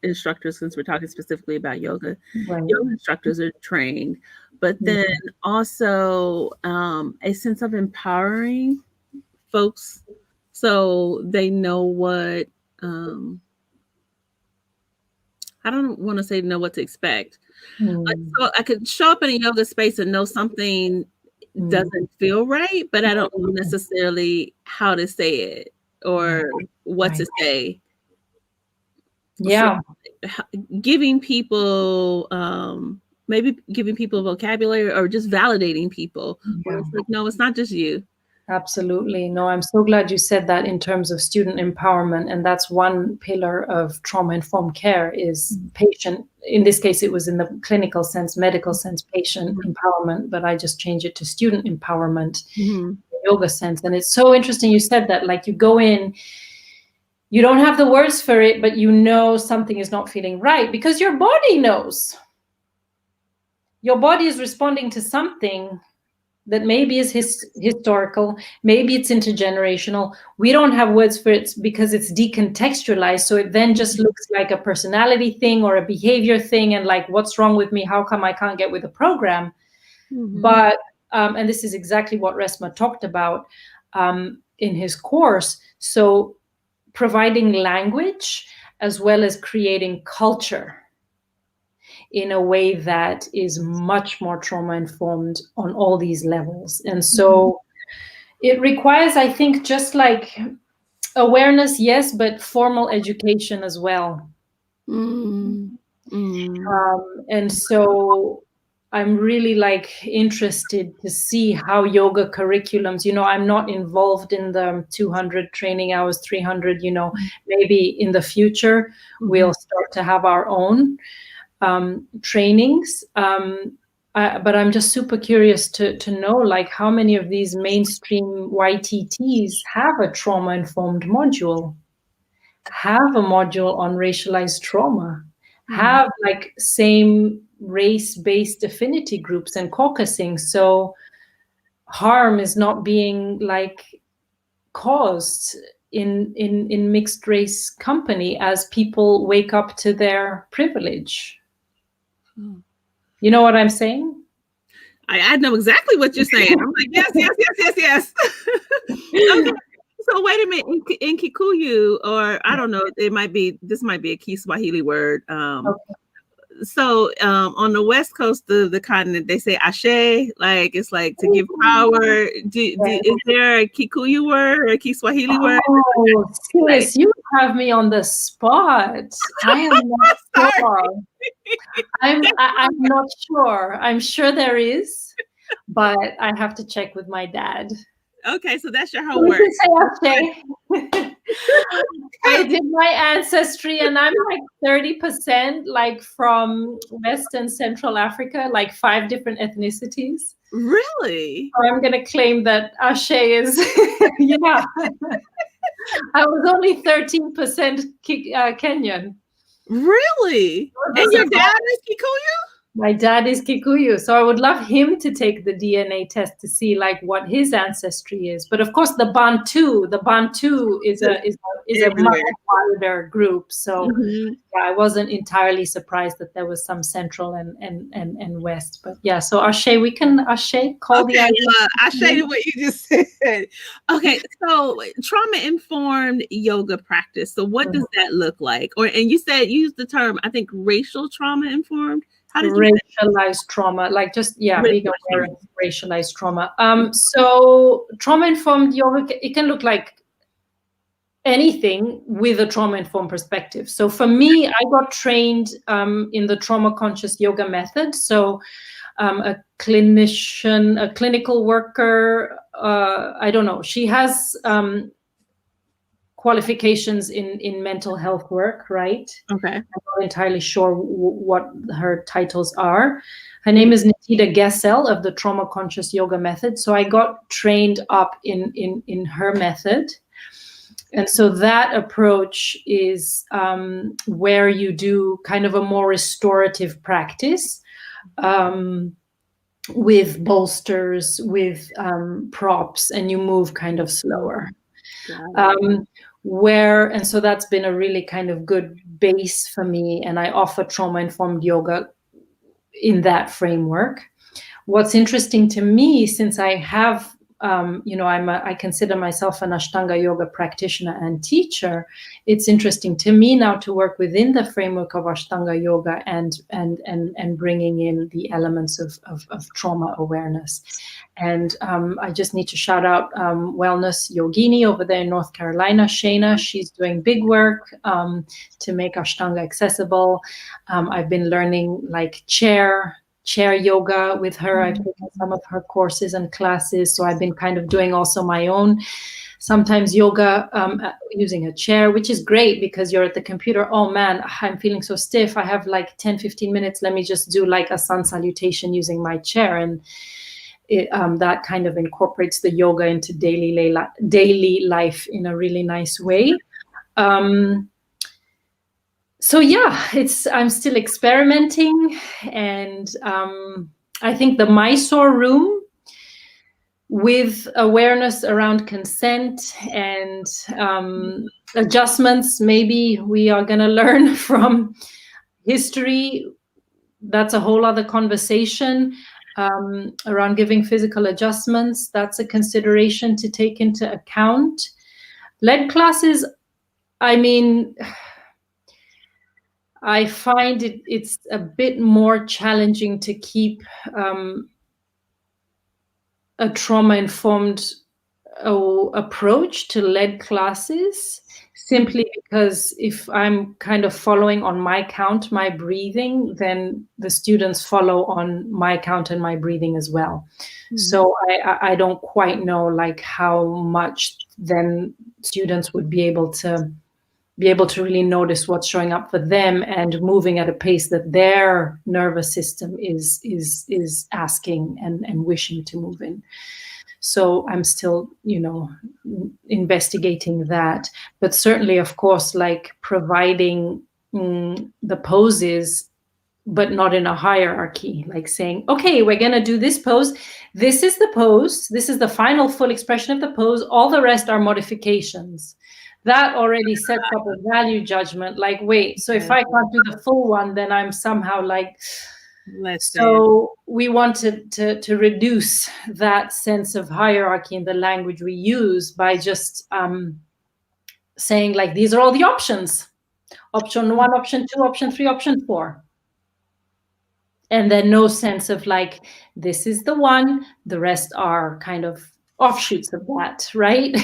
instructors, since we're talking specifically about yoga, yoga instructors are trained, but then also a sense of empowering folks so they know what I don't want to say know what to expect. Like, so I could show up in a yoga space and know something doesn't feel right, but I don't know necessarily how to say it or what to say. Yeah. So giving people, maybe giving people vocabulary or just validating people. Where it's like, no, it's not just you. Absolutely. No, I'm so glad you said that in terms of student empowerment. And that's one pillar of trauma-informed care is patient. In this case, it was in the clinical sense, medical sense, patient empowerment, but I just changed it to student empowerment, yoga sense. And it's so interesting you said that, like you go in, you don't have the words for it, but you know something is not feeling right because your body knows. Your body is responding to something that maybe is historical, maybe it's intergenerational. We don't have words for it because it's decontextualized. So it then just looks like a personality thing or a behavior thing. And like, what's wrong with me? How come I can't get with the program? But, and this is exactly what Resma talked about in his course. So providing language as well as creating culture in a way that is much more trauma-informed on all these levels. And so it requires, I think, just like awareness, yes, but formal education as well. And so I'm really like interested to see how yoga curriculums, you know, I'm not involved in the 200 training hours, 300, you know, maybe in the future we'll start to have our own trainings, but I'm just super curious to know like how many of these mainstream YTTs have a trauma-informed module, have a module on racialized trauma, have like same race-based affinity groups and caucusing, so harm is not being like caused in mixed race company as people wake up to their privilege. You know what I'm saying? I know exactly what you're saying. I'm like, yes. Okay. So wait a minute, in Kikuyu, or I don't know, this might be a Kiswahili word. Okay. So on the West Coast of the continent, they say ashe, like it's like to give power. Is there a Kikuyu word or a Kiswahili word? Oh, Sis, you have me on the spot. I am not sure. I'm not sure. I'm sure there is, but I have to check with my dad. Okay, so that's your homework. I did my ancestry and I'm like 30% like from West and Central Africa, like 5 different ethnicities. Really? So I'm going to claim that Ashe is, yeah. I was only 13% Kenyan. Really? And your dad is Kikuyu? My dad is Kikuyu, so I would love him to take the DNA test to see like what his ancestry is. But of course, the Bantu is a much wider group. So yeah, I wasn't entirely surprised that there was some Central and West. But yeah, so Ashe, we can call the Ashe to what you just said. Okay, so trauma-informed yoga practice. So what does that look like? And you said you used the term, I think, racial trauma-informed. How did you racialized trauma, like just being aware of racialized trauma. So trauma-informed yoga, it can look like anything with a trauma-informed perspective. So for me, I got trained in the trauma-conscious yoga method. So a clinician, a clinical worker, I don't know, she has qualifications in mental health work, right? Okay. I'm not entirely sure what her titles are. Her name is Nitida Gesell of the Trauma Conscious Yoga Method. So I got trained up in her method. And so that approach is where you do kind of a more restorative practice with bolsters, with props, and you move kind of slower. And so that's been a really kind of good base for me, and I offer trauma-informed yoga in that framework. What's interesting to me, since I have, I consider myself an Ashtanga yoga practitioner and teacher, it's interesting to me now to work within the framework of Ashtanga yoga and bringing in the elements of trauma awareness. And I just need to shout out Wellness Yogini over there in North Carolina, Shayna. She's doing big work to make Ashtanga accessible. I've been learning like chair chair yoga with her. I've taken some of her courses and classes, so I've been kind of doing also my own. Sometimes yoga using a chair, which is great because you're at the computer. Oh man, I'm feeling so stiff. I have like 10, 15 minutes. Let me just do like a sun salutation using my chair. And that kind of incorporates the yoga into daily life in a really nice way. So yeah, I'm still experimenting, and I think the Mysore room, with awareness around consent and adjustments, maybe we are going to learn from history. That's a whole other conversation around giving physical adjustments. That's a consideration to take into account. Lead classes, I mean, I find it's a bit more challenging to keep a trauma-informed approach to lead classes, simply because if I'm kind of following on my count, my breathing, then the students follow on my count and my breathing as well. Mm-hmm. So I don't quite know like how much then students would be able to really notice what's showing up for them and moving at a pace that their nervous system is asking and wishing to move in. So I'm still, investigating that. But certainly, of course, like providing the poses, but not in a hierarchy, like saying, okay, we're going to do this pose. This is the pose. This is the final full expression of the pose. All the rest are modifications. That already sets up a value judgment. Like, wait, so if I can't do the full one, then I'm somehow like... So we wanted to reduce that sense of hierarchy in the language we use by just saying like, these are all the options. Option 1, option 2, option 3, option 4. And then no sense of like, this is the one, the rest are kind of offshoots of that, right?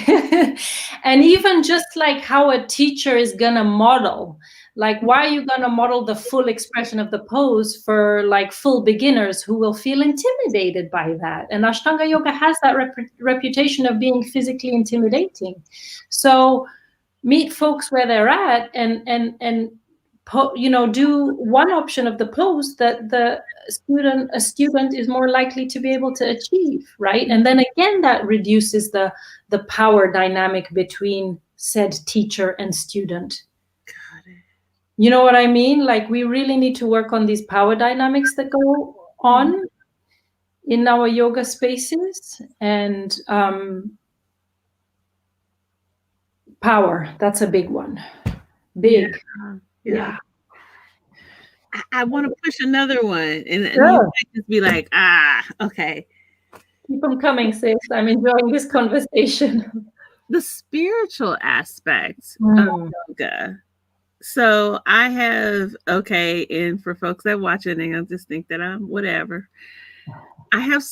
And even just like how a teacher is gonna model, like, why are you gonna model the full expression of the pose for like full beginners who will feel intimidated by that? And Ashtanga yoga has that reputation of being physically intimidating. So meet folks where they're at and do one option of the pose that a student is more likely to be able to achieve, right? And then again, that reduces the power dynamic between said teacher and student. Got it. You know what I mean? Like, we really need to work on these power dynamics that go on in our yoga spaces. And power, that's a big one. Big. Yeah. I want to push another one, and you might just be like, okay. Keep them coming, sis. I'm enjoying this conversation. The spiritual aspect of yoga. So I have, and for folks that watch it, they'll just think that I'm whatever. I have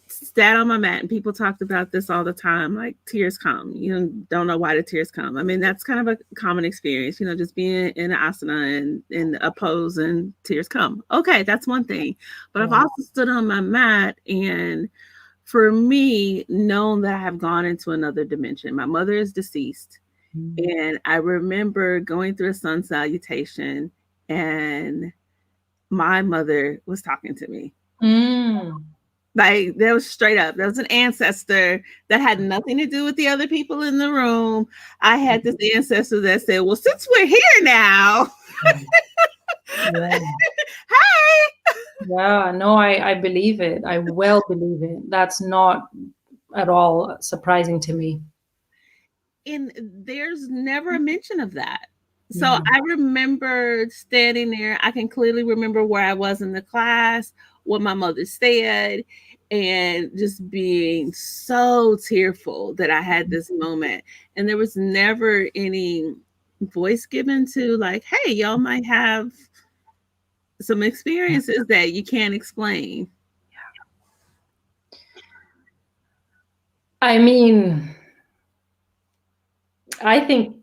sat on my mat, and people talked about this all the time, like tears come. You don't know why the tears come. I mean, that's kind of a common experience, just being in an asana and in a pose and tears come. Okay, that's one thing. But I've also stood on my mat, and for me, known that I have gone into another dimension. My mother is deceased. And I remember going through a sun salutation, and my mother was talking to me. Like, that was straight up. There was an ancestor that had nothing to do with the other people in the room. I had this ancestor that said, well, since we're here now. Hi. Yeah, no, I believe it. I well believe it. That's not at all surprising to me. And there's never a mention of that. So I remember standing there. I can clearly remember where I was in the class, what my mother said, and just being so tearful that I had this moment. And there was never any voice given to like, hey, y'all might have some experiences that you can't explain. I mean, I think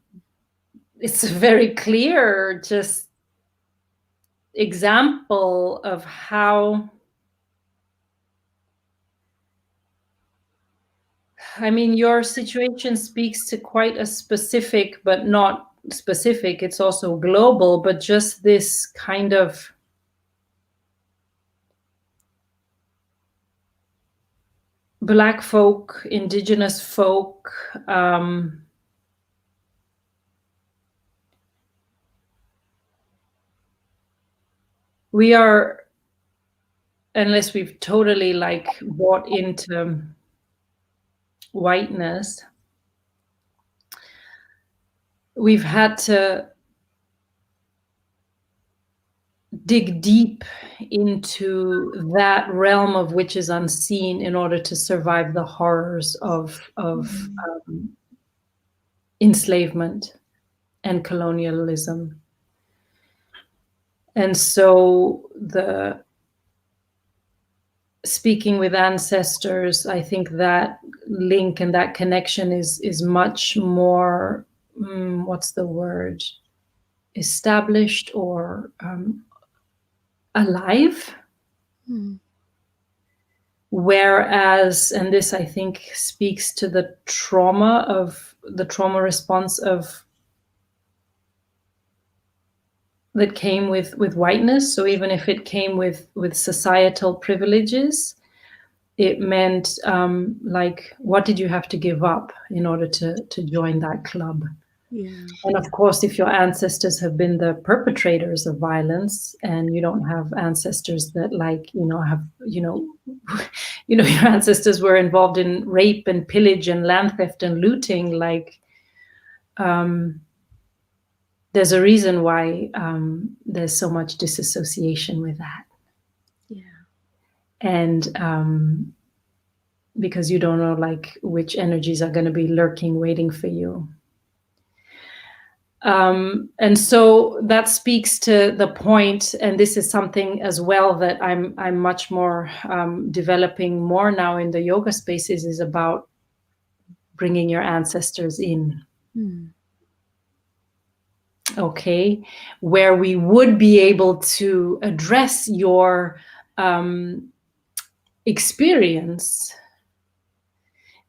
it's very clear, just example of how, I mean, your situation speaks to quite a specific, but not specific, it's also global, but just this kind of Black folk, Indigenous folk, we are, unless we've totally like bought into whiteness, we've had to dig deep into that realm of which is unseen in order to survive the horrors of enslavement and colonialism. And so the speaking with ancestors, I think that link and that connection is much more, what's the word, established or alive. Whereas, and this I think speaks to the trauma response of that came with whiteness. So even if it came with societal privileges, it meant like, what did you have to give up in order to join that club? Yeah. And of course, if your ancestors have been the perpetrators of violence and you don't have ancestors that like, have, your ancestors were involved in rape and pillage and land theft and looting, like, there's a reason why there's so much disassociation with that. Yeah. And because you don't know like which energies are going to be lurking, waiting for you. And so that speaks to the point, and this is something as well that I'm much more developing more now in the yoga spaces, is about bringing your ancestors in. Okay, where we would be able to address your experience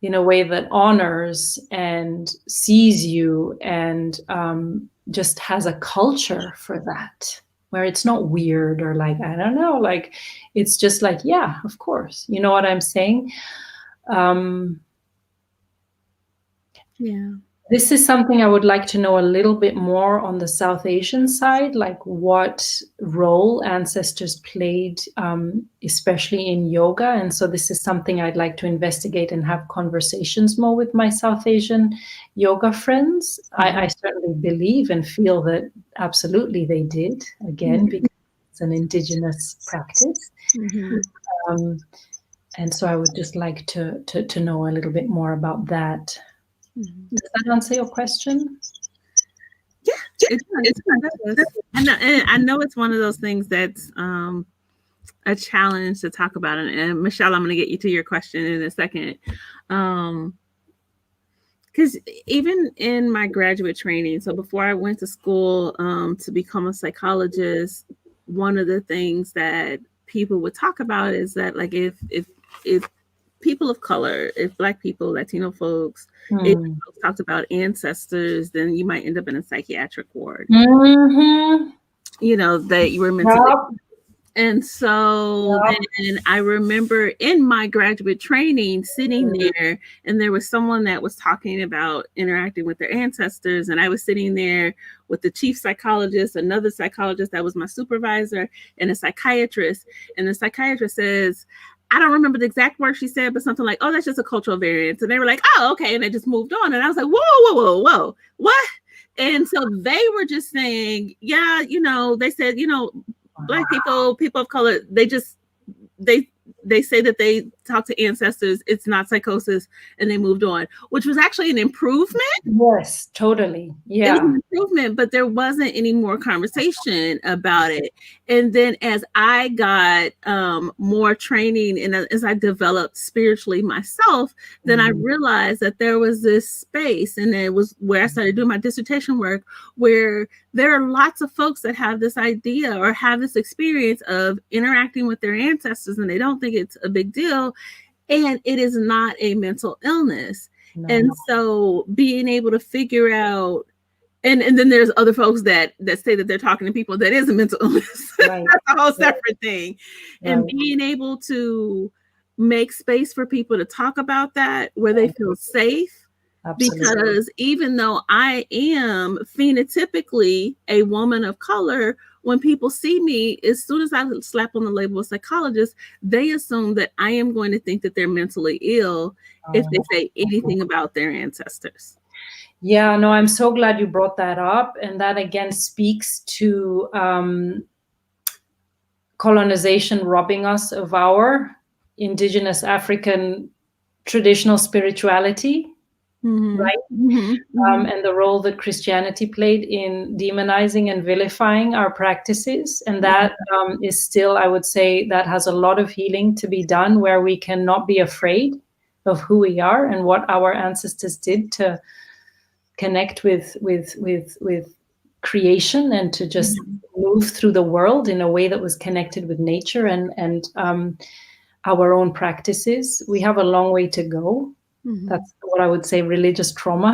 in a way that honors and sees you and just has a culture for that, where it's not weird or like, I don't know, like it's just like, yeah, of course. You know what I'm saying? Yeah. This is something I would like to know a little bit more on the South Asian side, like what role ancestors played, especially in yoga. And so this is something I'd like to investigate and have conversations more with my South Asian yoga friends. I certainly believe and feel that absolutely they did, again, because it's an indigenous practice. And so I would just like to know a little bit more about that. Does that answer your question? Yeah, it's and I know it's one of those things that's a challenge to talk about. And Michelle, I'm going to get you to your question in a second. Because even in my graduate training, so before I went to school to become a psychologist, one of the things that people would talk about is that, like, if people of color, if Black people, Latino folks, if folks talked about ancestors, then you might end up in a psychiatric ward. That you were mentally. And so then I remember in my graduate training sitting there, and there was someone that was talking about interacting with their ancestors. And I was sitting there with the chief psychologist, another psychologist that was my supervisor, and a psychiatrist. And the psychiatrist says, I don't remember the exact word she said, but something like, oh, that's just a cultural variance. And they were like, oh, okay. And they just moved on. And I was like, whoa, what? And so they were just saying, yeah, they said, Black people, people of color, they say that they talk to ancestors, it's not psychosis, and they moved on, which was actually an improvement. Yes, totally. Yeah. It was an improvement, but there wasn't any more conversation about it. And then as I got more training and as I developed spiritually myself, then I realized that there was this space, and it was where I started doing my dissertation work, where there are lots of folks that have this idea or have this experience of interacting with their ancestors, and they don't think it's a big deal. And it is not a mental illness. No. And so being able to figure out, and then there's other folks that say that they're talking to people that is a mental illness. Right. That's a whole separate thing. Right. And being able to make space for people to talk about that where they feel safe. Absolutely. Because even though I am phenotypically a woman of color, when people see me, as soon as I slap on the label of psychologist, they assume that I am going to think that they're mentally ill if they say anything about their ancestors. Yeah, no, I'm so glad you brought that up. And that again speaks to colonization robbing us of our indigenous African traditional spirituality. Right? And the role that Christianity played in demonizing and vilifying our practices. And that is still, I would say, that has a lot of healing to be done, where we cannot be afraid of who we are and what our ancestors did to connect with creation and to just move through the world in a way that was connected with nature and our own practices. We have a long way to go. That's what I would say, religious trauma.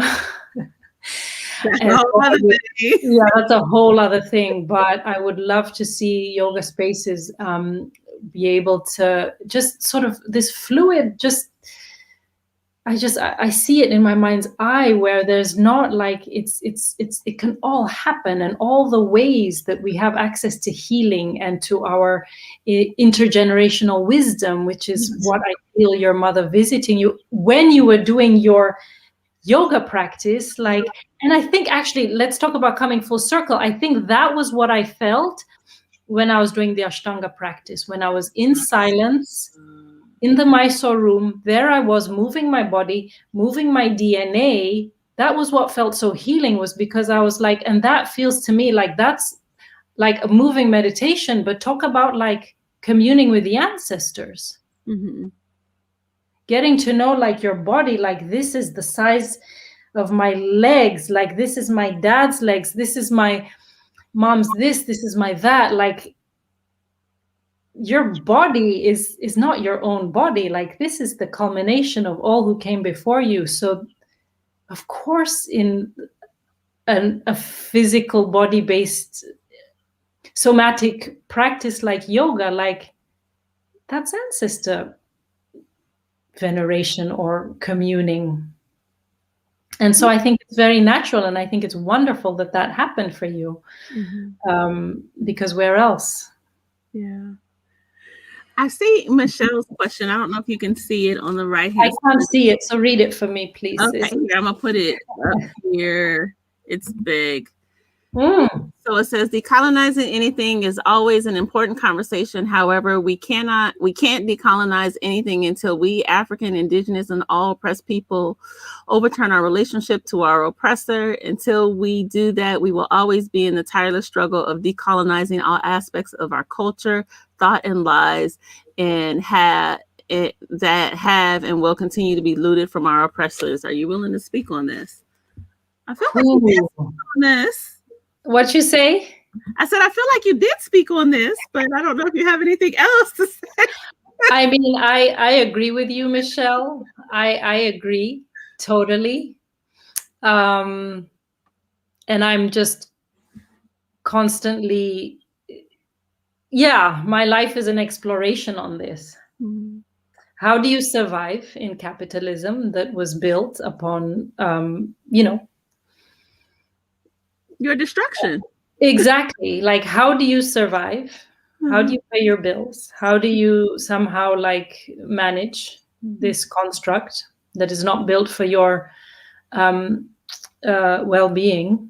That's a whole other thing. But I would love to see yoga spaces be able to just sort of this fluid, I see it in my mind's eye, where there's not like it can all happen, and all the ways that we have access to healing and to our intergenerational wisdom, which is what I feel your mother visiting you when you were doing your yoga practice. Like, and I think actually, let's talk about coming full circle. I think that was what I felt when I was doing the Ashtanga practice, when I was in silence, in the Mysore room. There I was moving my body, moving my DNA. That was what felt so healing, was because I was like, and that feels to me like that's like a moving meditation, but talk about like communing with the ancestors. Getting to know like your body, like this is the size of my legs, like this is my dad's legs, this is my mom's this is my that. Like, your body is not your own body. Like, this is the culmination of all who came before you. So of course, in a physical body-based somatic practice like yoga, like that's ancestor veneration or communing. And so I think it's very natural, and I think it's wonderful that happened for you. Because where else? Yeah. I see Michelle's question. I don't know if you can see it on the right hand. I can't see it, so read it for me, please. Okay, I'm gonna put it up here. It's big. So it says, decolonizing anything is always an important conversation. However, we can't decolonize anything until we, African, Indigenous, and all oppressed people, overturn our relationship to our oppressor. Until we do that, we will always be in the tireless struggle of decolonizing all aspects of our culture, thought, and lives, and that have and will continue to be looted from our oppressors. Are you willing to speak on this? I feel like you did speak on this. What you say? I said, I feel like you did speak on this, but I don't know if you have anything else to say. I mean, I agree with you, Michelle. I agree totally. And I'm just constantly, my life is an exploration on this. How do you survive in capitalism that was built upon, your destruction? Exactly. Like, how do you survive? How do you pay your bills? How do you somehow like manage this construct that is not built for your well-being?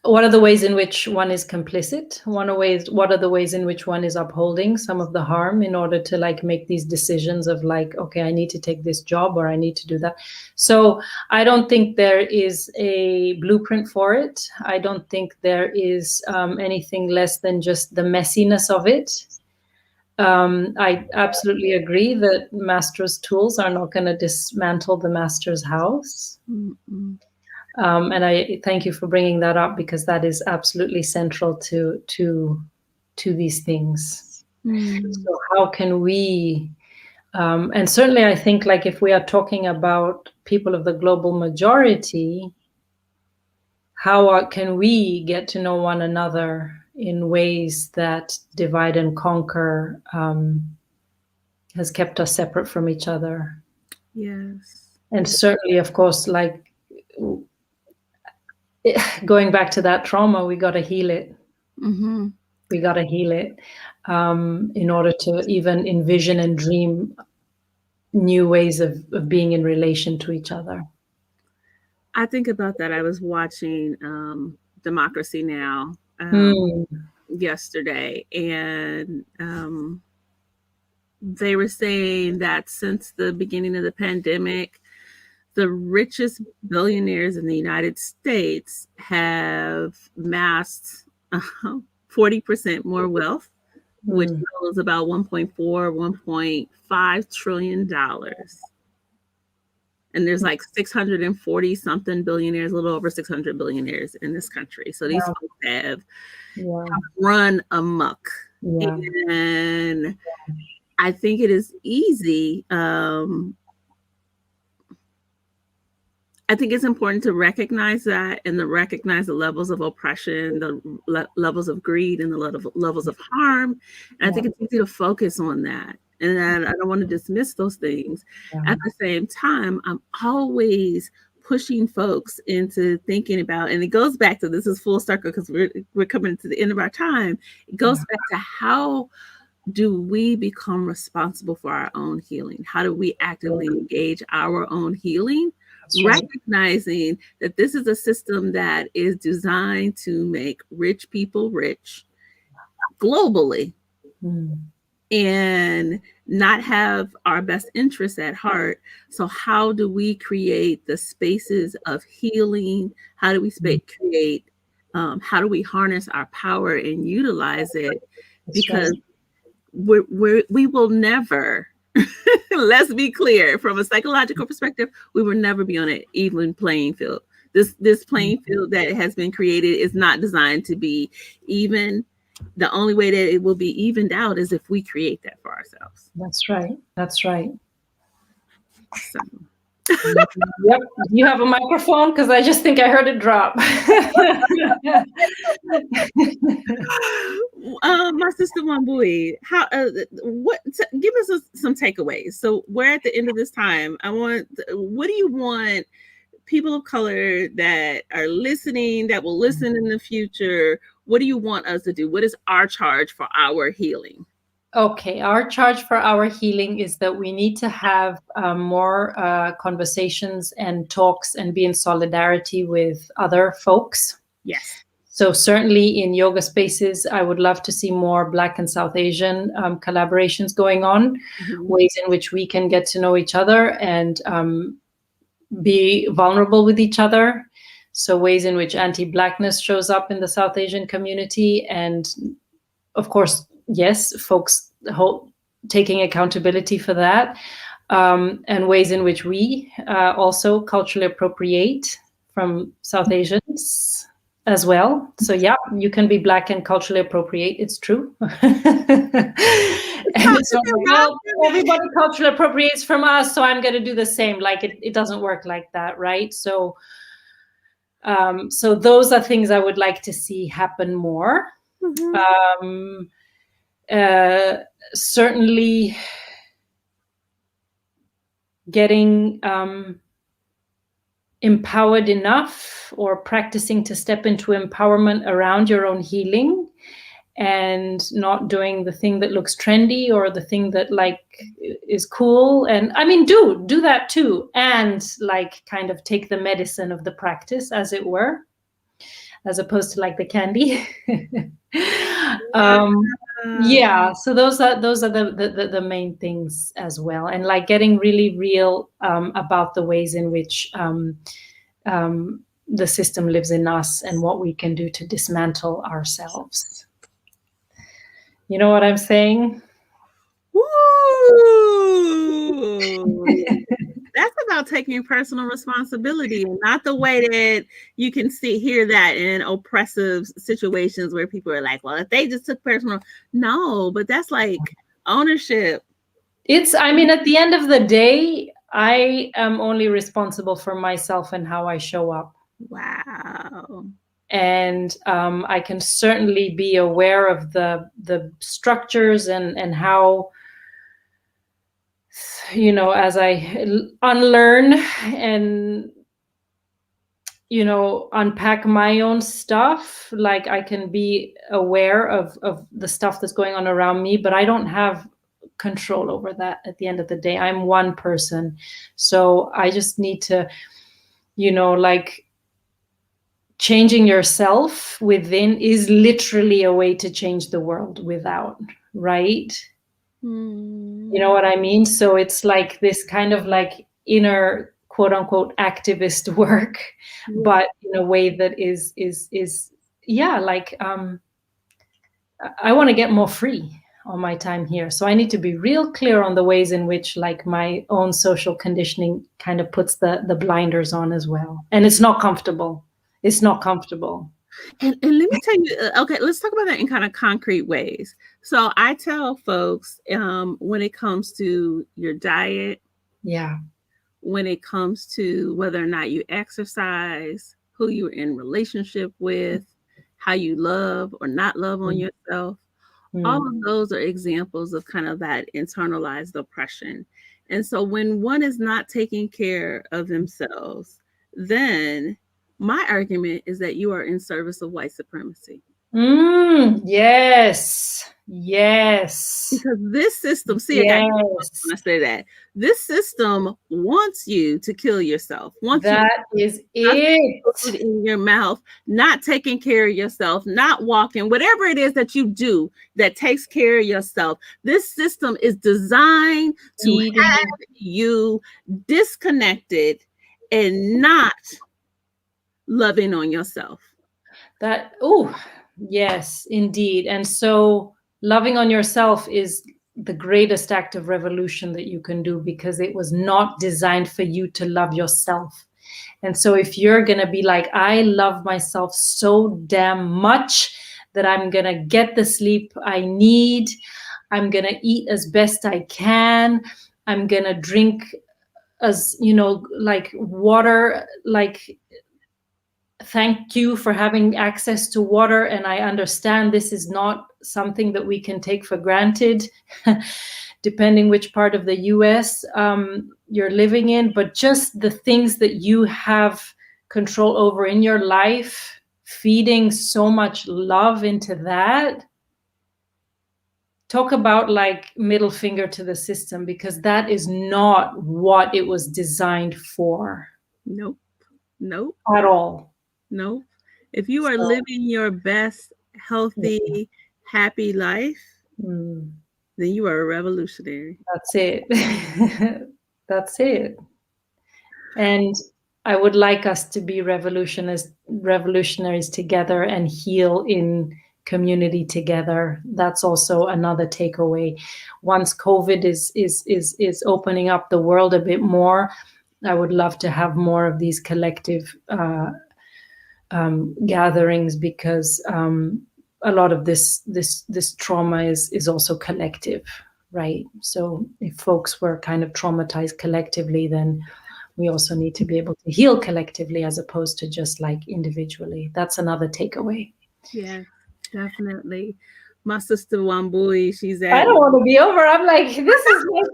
what are the ways in which one is complicit? What are the ways in which one is upholding some of the harm in order to like make these decisions of like, okay, I need to take this job or I need to do that. So I don't think there is a blueprint for it. I don't think there is anything less than just the messiness of it. I absolutely agree that master's tools are not going to dismantle the master's house. Mm-mm. And I thank you for bringing that up, because that is absolutely central to these things. So how can we, and certainly I think like if we are talking about people of the global majority, how can we get to know one another in ways that divide and conquer has kept us separate from each other? Yes. And certainly, of course, like going back to that trauma, we got to heal it. Mm-hmm. We got to heal it in order to even envision and dream new ways of being in relation to each other. I think about that. I was watching Democracy Now! Yesterday, and they were saying that since the beginning of the pandemic, the richest billionaires in the United States have amassed 40% more wealth, which totals about $1.4, $1.5 trillion. And there's like 640 something billionaires, a little over 600 billionaires in this country. So these folks have run amok. Yeah. And I think it is easy. I think it's important to recognize that and to recognize the levels of oppression, the levels of greed, and the levels of harm. And I think it's easy to focus on that. And I don't want to dismiss those things. At the same time, I'm always pushing folks into thinking about, and it goes back to, this is full circle because we're coming to the end of our time. It goes back to, how do we become responsible for our own healing? How do we actively engage our own healing? Recognizing that this is a system that is designed to make rich people rich globally and not have our best interests at heart. So how do we create the spaces of healing? How do we create, how do we harness our power and utilize it? Because we will never, let's be clear, from a psychological perspective, we will never be on an even playing field. This playing field that has been created is not designed to be even. The only way that it will be evened out is if we create that for ourselves. That's right. That's right. So. Yep. You have a microphone? Because I just think I heard it drop. My sister Wambui, give us some takeaways. So we're at the end of this time. What do you want people of color that are listening, that will listen in the future? What do you want us to do? What is our charge for our healing? Okay, our charge for our healing is that we need to have more conversations and talks and be in solidarity with other folks. Yes. So certainly in yoga spaces, I would love to see more Black and South Asian collaborations going on, ways in which we can get to know each other and be vulnerable with each other. So ways in which anti-Blackness shows up in the South Asian community. And of course, yes, folks taking accountability for that, and ways in which we also culturally appropriate from South Asians as well. So yeah, you can be Black and culturally appropriate. It's true. And so, well, everybody culturally appropriates from us, so I'm going to do the same. Like it doesn't work like that, right? So, so those are things I would like to see happen more. Certainly getting empowered enough or practicing to step into empowerment around your own healing and not doing the thing that looks trendy or the thing that like is cool. And I mean, do that too. And like kind of take the medicine of the practice, as it were. as opposed to like the candy. Yeah, so those are the main things as well, and like getting really real about the ways in which the system lives in us and what we can do to dismantle ourselves. You know what I'm saying? Woo! That's about taking personal responsibility, and not the way that you can hear that in oppressive situations where people are like, well, if they just took personal. No, but that's like ownership. I mean, at the end of the day, I am only responsible for myself and how I show up. Wow. And I can certainly be aware of the structures and how, you know, as I unlearn and, you know, unpack my own stuff, like I can be aware of the stuff that's going on around me, but I don't have control over that at the end of the day. I'm one person. So I just need to, you know, like, changing yourself within is literally a way to change the world without, right? You know what I mean? So it's like this kind of like inner quote unquote activist work, but in a way that is yeah, like I want to get more free on my time here. So I need to be real clear on the ways in which like my own social conditioning kind of puts the blinders on as well. And it's not comfortable. It's not comfortable. And let me tell you, okay, let's talk about that in kind of concrete ways. So I tell folks when it comes to your diet, yeah, when it comes to whether or not you exercise, who you're in relationship with, how you love or not love on yourself, all of those are examples of kind of that internalized oppression. And so when one is not taking care of themselves, then my argument is that you are in service of white supremacy. Yes. Yes. Because this system, see, I got when I say that. This system wants you to kill yourself. That is it. Food in your mouth, not taking care of yourself, not walking, whatever it is that you do that takes care of yourself. This system is designed to have you disconnected and not loving on yourself. That, oh, yes, indeed. And so loving on yourself is the greatest act of revolution that you can do, because it was not designed for you to love yourself. And so if you're going to be like, I love myself so damn much that I'm going to get the sleep I need, I'm going to eat as best I can, I'm going to drink as, you know, like water, like, thank you for having access to water. And I understand this is not something that we can take for granted, depending which part of the US you're living in, but just the things that you have control over in your life, feeding so much love into that. Talk about like middle finger to the system, because that is not what it was designed for. Nope. Nope. At all. No. If you are living your best, healthy, happy life, then you are a revolutionary. That's it. That's it. And I would like us to be revolutionaries together and heal in community together. That's also another takeaway. Once COVID is opening up the world a bit more, I would love to have more of these collective gatherings, because a lot of this trauma is also collective, right? So if folks were kind of traumatized collectively, then we also need to be able to heal collectively as opposed to just like individually. That's another takeaway. Yeah, definitely. My sister Wambui, she's at. I don't want to be over. I'm like, this is like,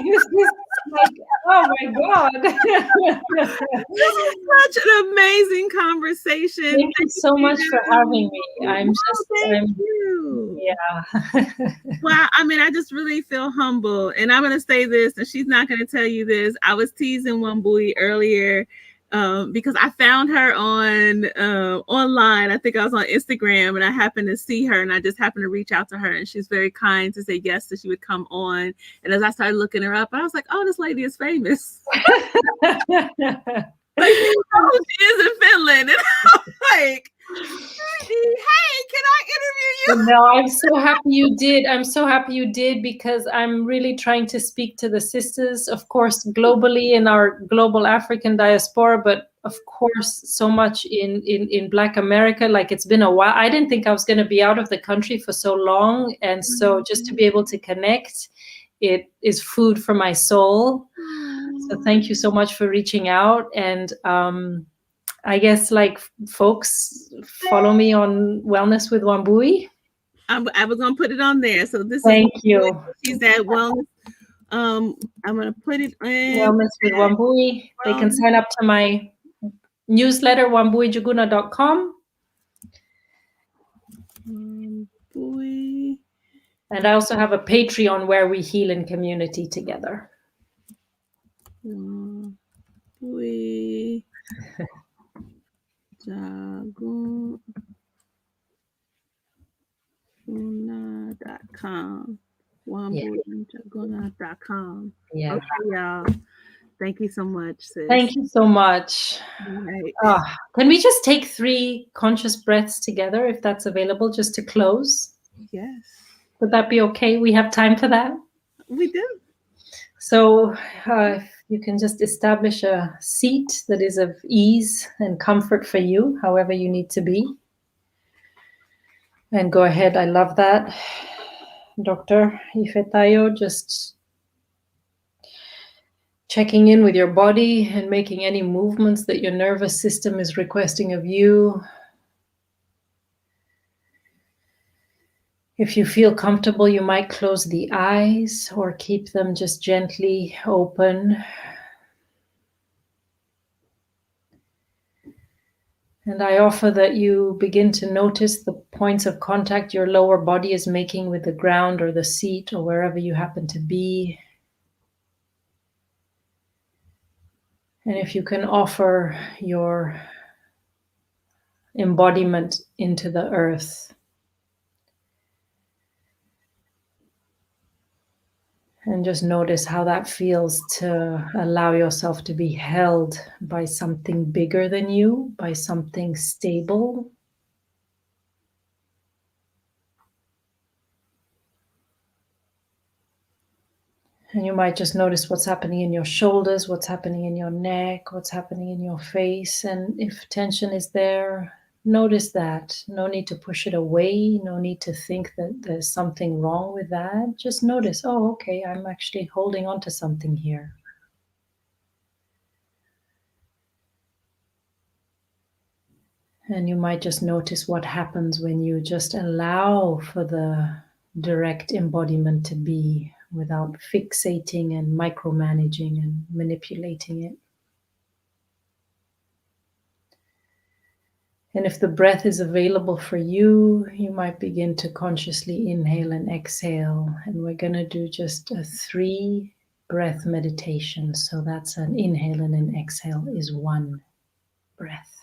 this is like, oh my God. This is such an amazing conversation. Thank you so much for having me. Thank you. Yeah. Well, I mean, I just really feel humble, and I'm going to say this, and she's not going to tell you this. I was teasing Wambui earlier because I found her on online. I think I was on Instagram, and I happened to see her, and I just happened to reach out to her, and she's very kind to say yes, that she would come on. And as I started looking her up, I was like, "Oh, this lady is famous." Like, she is in Finland, and I'm like, "Hey, can I interview you?" No, I'm so happy you did. I'm so happy you did, because I'm really trying to speak to the sisters, of course, globally in our global African diaspora, but of course, so much in Black America. Like, it's been a while. I didn't think I was going to be out of the country for so long. And so just to be able to connect, it is food for my soul. So thank you so much for reaching out. And I guess, like, folks, follow me on Wellness with Wambui. I was gonna put it on there. So this Thank is you. she's at Wellness. I'm gonna put it in Wellness with Wambui. They can sign up to my newsletter, wambuinjuguna.com. Wambui. And I also have a Patreon where we heal in community together. Wambui Njuguna.com. Wambui.njuguna.com. Yeah. Okay, y'all. Thank you so much, sis. Thank you so much. Right. Can we just take 3 conscious breaths together, if that's available, just to close? Yes. Would that be okay? We have time for that? We do. So you can just establish a seat that is of ease and comfort for you, however you need to be. And go ahead. I love that. Dr. Ifetayo, just checking in with your body and making any movements that your nervous system is requesting of you. If you feel comfortable, you might close the eyes or keep them just gently open. And I offer that you begin to notice the points of contact your lower body is making with the ground or the seat or wherever you happen to be. And if you can offer your embodiment into the earth. And just notice how that feels to allow yourself to be held by something bigger than you, by something stable. And you might just notice what's happening in your shoulders, what's happening in your neck, what's happening in your face. And if tension is there, notice that. No need to push it away. No need to think that there's something wrong with that. Just notice, oh, okay, I'm actually holding on to something here. And you might just notice what happens when you just allow for the direct embodiment to be, without fixating and micromanaging and manipulating it. And if the breath is available for you, you might begin to consciously inhale and exhale. And we're going to do just a 3 breath meditation. So that's an inhale and an exhale is 1 breath.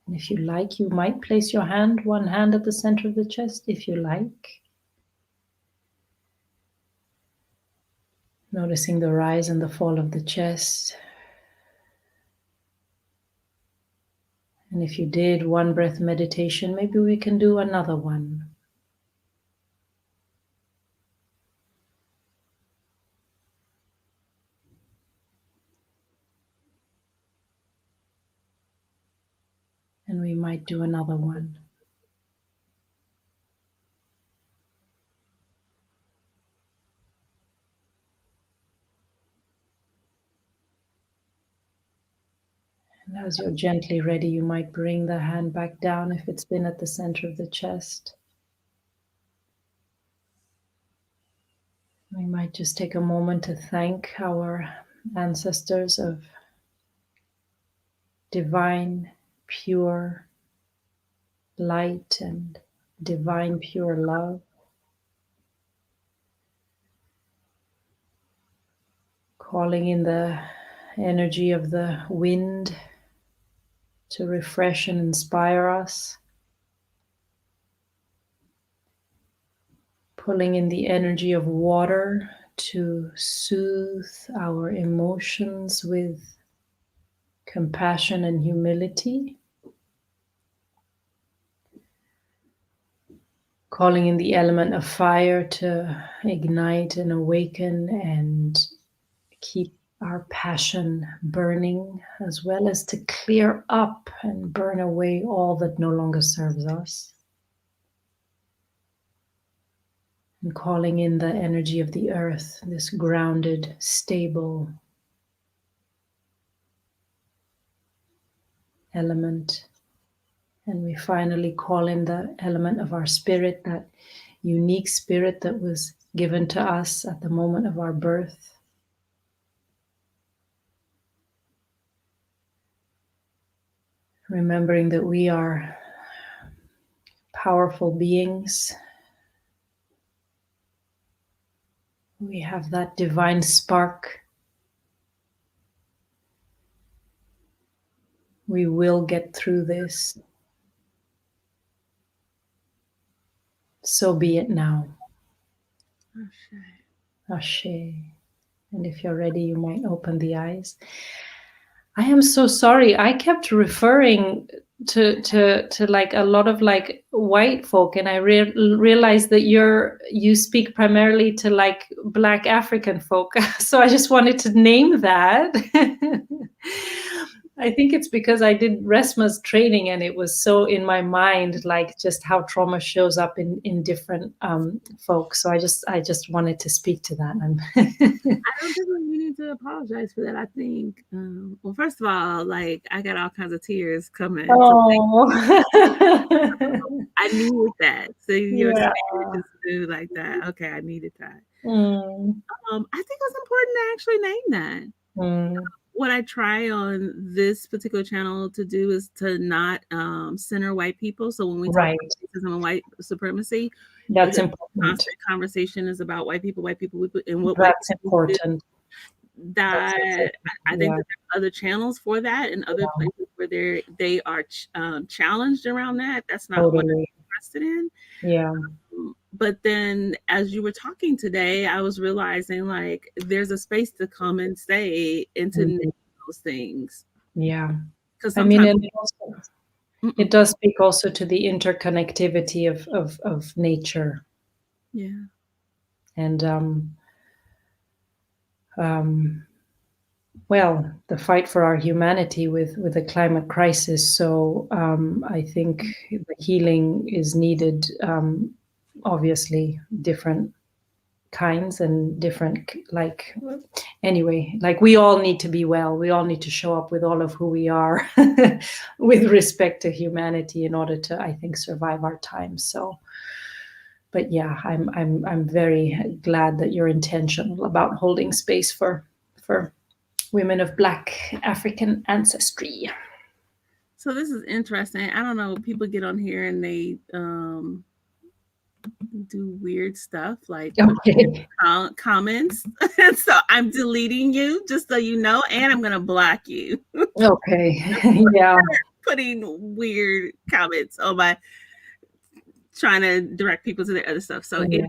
And if you like, you might place your hand, one hand at the center of the chest, if you like. Noticing the rise and the fall of the chest. And if you did 1 breath meditation, maybe we can do another one. And we might do another one. And as you're gently ready, you might bring the hand back down if it's been at the center of the chest. We might just take a moment to thank our ancestors of divine, pure light and divine, pure love. Calling in the energy of the wind to refresh and inspire us. Pulling in the energy of water to soothe our emotions with compassion and humility. Calling in the element of fire to ignite and awaken and keep our passion burning, as well as to clear up and burn away all that no longer serves us. And calling in the energy of the earth, this grounded, stable element. And we finally call in the element of our spirit, that unique spirit that was given to us at the moment of our birth. Remembering that we are powerful beings. We have that divine spark. We will get through this. So be it now. Ashe. And if you're ready, you might open the eyes. I am so sorry. I kept referring to like a lot of like white folk, and I realized that you speak primarily to like Black African folk. So I just wanted to name that. I think it's because I did Resma's training, and it was so in my mind, like just how trauma shows up in different folks. So I just wanted to speak to that. I don't think we need to apologize for that. I think, well, first of all, like I got all kinds of tears coming. Oh, I needed that. So your spirit just do like that. Okay, I needed that. I think it's important to actually name that. What I try on this particular channel to do is to not center white people. So when we talk about racism and white supremacy, that's important. Constant conversation is about white people, and what that's important. That I think that there are other channels for that, and other places where they are challenged around that. That's not what I'm interested in. Yeah. But then as you were talking today, I was realizing like there's a space to come and say and to name those things. Yeah. Because I mean, it does speak also to the interconnectivity of nature. Yeah. And well, the fight for our humanity with the climate crisis. So I think the healing is needed. Obviously, different kinds and different, like, anyway, like we all need to be well. We all need to show up with all of who we are with respect to humanity in order to, I think, survive our time. So, but yeah, I'm very glad that you're intentional about holding space for women of Black African ancestry. So this is interesting. I don't know, people get on here and they do weird stuff like comments. So I'm deleting you just so you know, and I'm gonna block you. Okay. Yeah. Putting weird comments on my, trying to direct people to their other stuff. So anyway,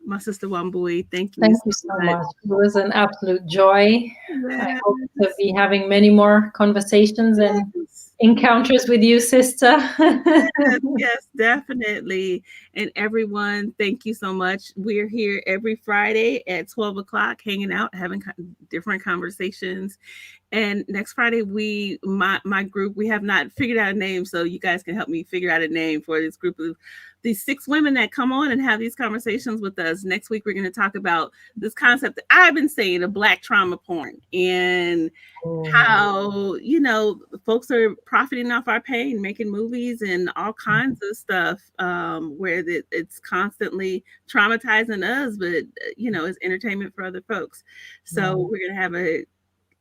my sister Wambui, thank you so much. It was an absolute joy. Yes. I hope to be having many more conversations and encounters with you, sister. Yes, definitely. And everyone, thank you so much. We're here every Friday at 12 o'clock, hanging out, having different conversations. And next Friday, my group, we have not figured out a name, so you guys can help me figure out a name for this group of these 6 women that come on and have these conversations with us. Next week, we're going to talk about this concept that I've been saying of Black trauma porn, and how, you know, folks are profiting off our pain, making movies and all kinds of stuff where it's constantly traumatizing us, but, you know, it's entertainment for other folks. So we're going to have a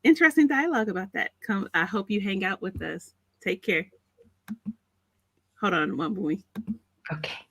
interesting dialogue about that. I hope you hang out with us. Take care. Hold on, Wambui. Okay.